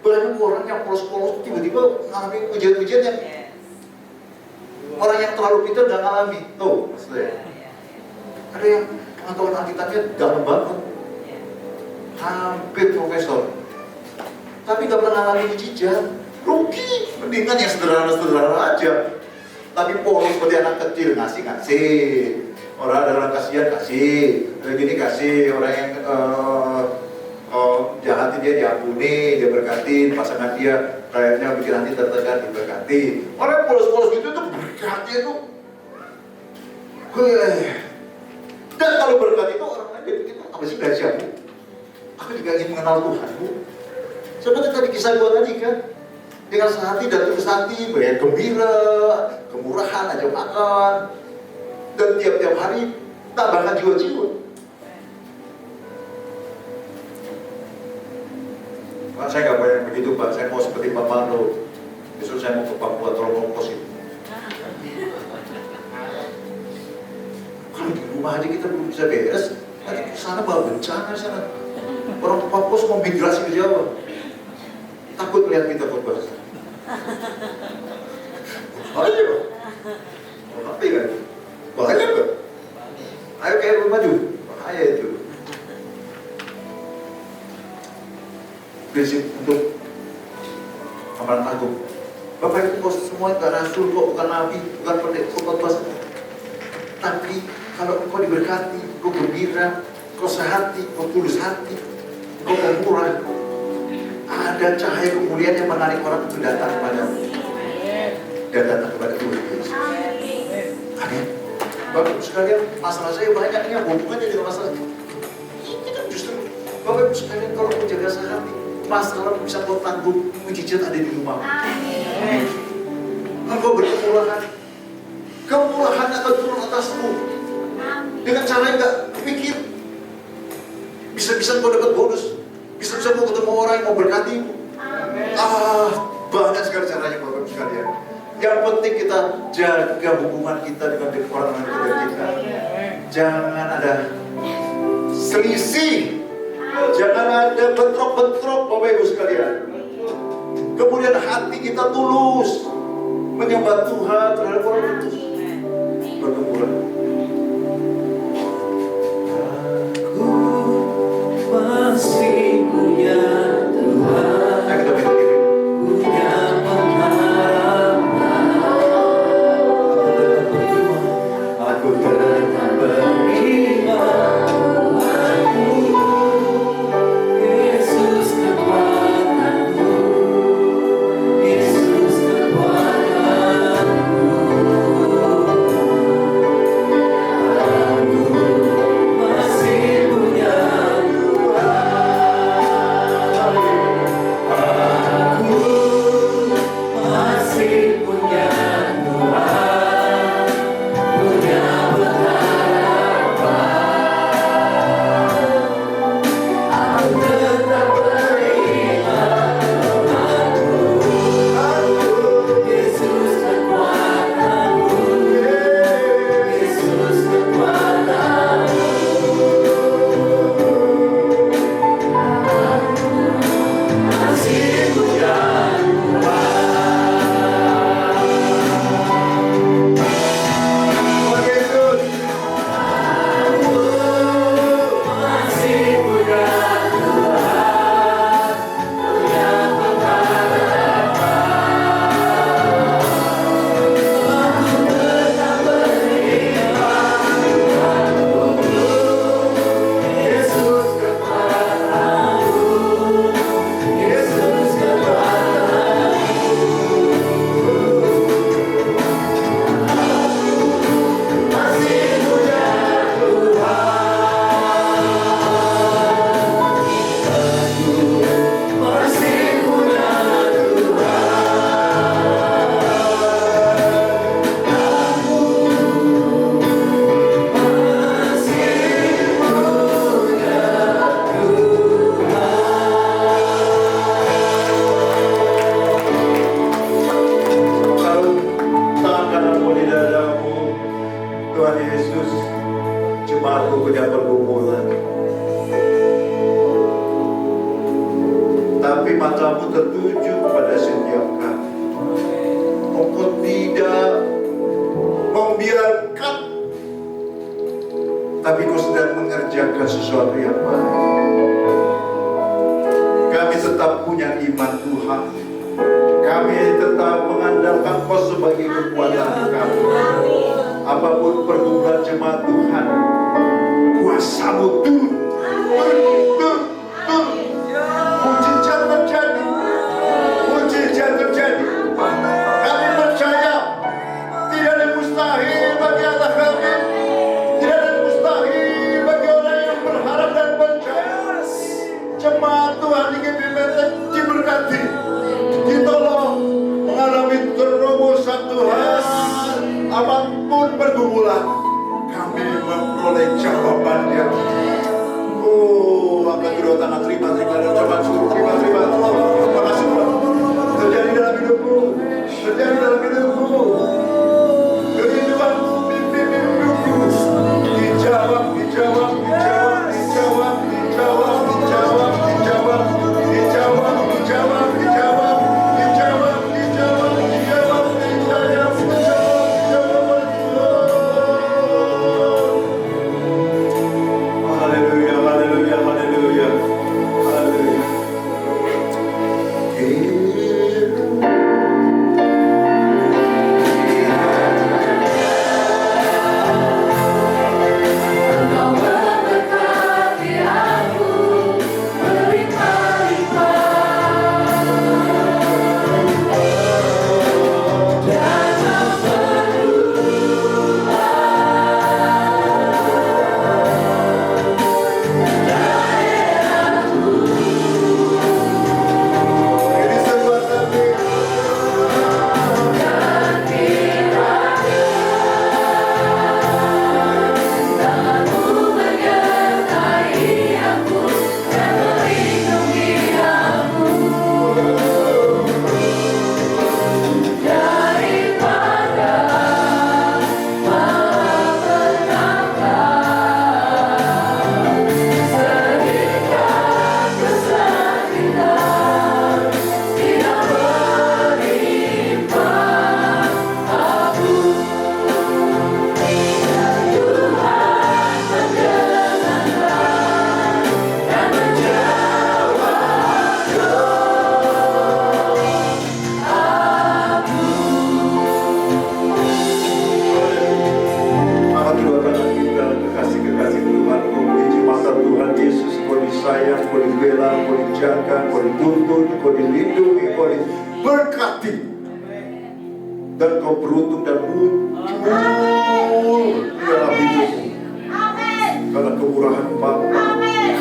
[SPEAKER 5] banyak orang yang polos-polos tiba-tiba mengalami ujian-ujian yang orang yang terlalu pintar nggak ngalami. Tuh maksudnya. Ada yang pengetahuan Alkitabnya dalam banget, hampir profesor, tapi gak pernah ngalamin mujizat. Rugi, mendingan yang sederhana-sederhana aja. Tapi polos seperti anak kecil, ngasih. Orang ada orang kasihan kasih, ada gini kasih, orang yang jahatin dia diampuni, dia berkati, pasangan dia kayaknya bikin hati tertekan diberkati. Orang yang polos-polos gitu tuh berkati itu. Dan kalau berkat itu orang lain dia pikir, apa sih rahasia Bu? Aku juga ingin mengenal Tuhan Bu. Seperti tadi kisah gua tadi kan, dengan sehati dan tulus hati, gembira, kemurahan, ajak makan, dan tiap-tiap hari tambahkan jiwa-jiwa. Pak, saya nggak banyak begitu Pak, saya mau seperti Pak Mano. Besok saya mau ke Papua, tolong ongkos itu. Kalau di rumah aja kita belum bisa beres, nanti ke sana bawa bencana di sana. Orang Papua semua migrasi ke Jawa. Takut melihat kita khotbah. Bahaya Pak. Bahaya kan? Bahaya Pak. Ayo kayak belum maju. Bahaya itu. Prinsip untuk amalan agung. Bapak itu semua bukan rasul kok, bukan nabi, bukan pendeta, bukan khotbah. Tapi kalau kau diberkati, kau gembira, kau sehati, kau tulus hati, kau murah, ada cahaya kemuliaan yang menarik orang untuk datang kepadamu dan datang kepada Tuhan Yesus. Amin. Bapak Ibu sekalian, masalah saya banyak ini hubungannya dengan masalah ini kan justru Bapak Ibu sekalian kalau mau jaga sehati, masalah bisa kau tanggung, mujizat ada di rumah. Amin. Engkau berkemurahan, Kemurahan akan turun atasmu dengan cara yang gak pikir. Bisa-bisa kau dapat bonus, bisa-bisa kau ketemu orang yang mau berkatimu. Banyak sekali caranya Bapak sekalian. Yang penting kita jaga hubungan kita dengan orang ketiga kita. Jangan ada selisih, jangan ada bentrok-bentrok Bapak Ibu sekalian. Kemudian hati kita tulus menyembah Tuhan terhadap orang itu bergembira.
[SPEAKER 1] Aku masih punya Tuhan,
[SPEAKER 5] Nah, kita minta diri.
[SPEAKER 1] punya pengharapan. Aku tetap beriman, Tuhanku, Yesus kekuatanku, Yesus kekuatanku. Aku masih punya Aku masih punya Tuhan, punya pengharapan. Aku tetap beriman, Tuhanku, Yesus kekuatanku, Yesus kekuatanku. Masih punya
[SPEAKER 5] Tuhan Yesus,
[SPEAKER 1] masih punya Tuhan, punya pengharapan. Aku tetap beriman, Tuhanku, Yesus kekuatanku, Yesus kekuatanku. Masih punya masih punya
[SPEAKER 5] taruh tangan kananmu di dadamu. Tuhan Yesus, jemaatku punya pergumulan, tapi matamu tertuju pada setiap kami. Engkau tidak membiarkan, tapi Kau sedang mengerjakan sesuatu yang baik. Kami tetap punya iman Tuhan. Kami tetap mengandalkan Kau sebagai kekuatan kami. Apapun pergumulan jemaat Tuhan, kuasa-Mu turun. Mujizat terjadi. Mujizat terjadi. Kami percaya tidak ada mustahil bagi Allah kami. Tidak ada mustahil bagi orang yang berharap dan percaya. Jemaat Tuhan di GBI Menteng diberkati, ditolong mengalami terobosan Tuhan. Apapun pergumulan, kami memperoleh jawabannya. Angkat kedua tangan, terima dan ucapan syukur. Terima. Terima kasih Tuhan. Terjadi dalam hidupku, terjadi dalam hidupku. Kerinduan mimpi-mimpiku dijawab. Haleluya. dijaga, Kau dituntun, Kau dilindungi, Kau diberkati. Dan Kau beruntung dan muncul dalam hidupmu. Karena kemurahan Bapa,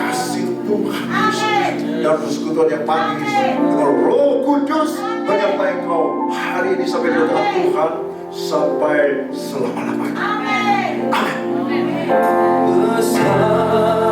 [SPEAKER 5] kasih Tuhan Yesus, dan persekutuan yang manis dengan Roh Kudus menyertai Kau hari ini sampai kedatangan Tuhan sampai selama-lamanya. Amin.
[SPEAKER 1] Besar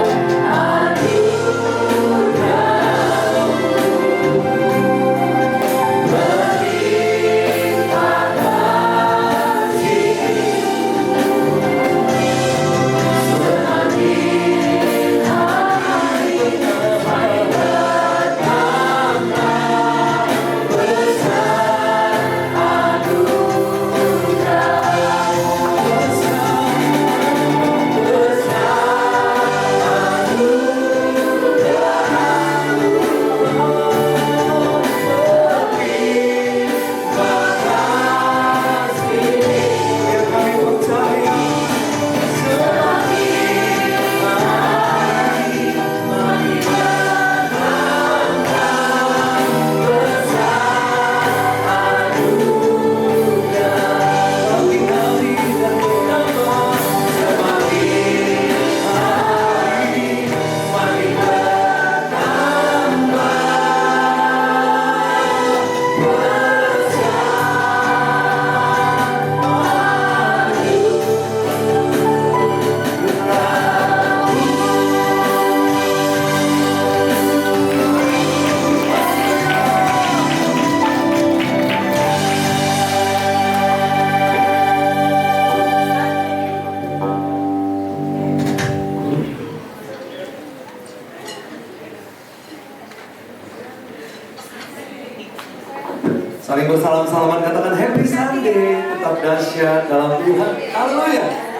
[SPEAKER 1] saling bersalam-salaman, katakan Happy Sunday, tetap dahsyat dalam Tuhan. Haleluya.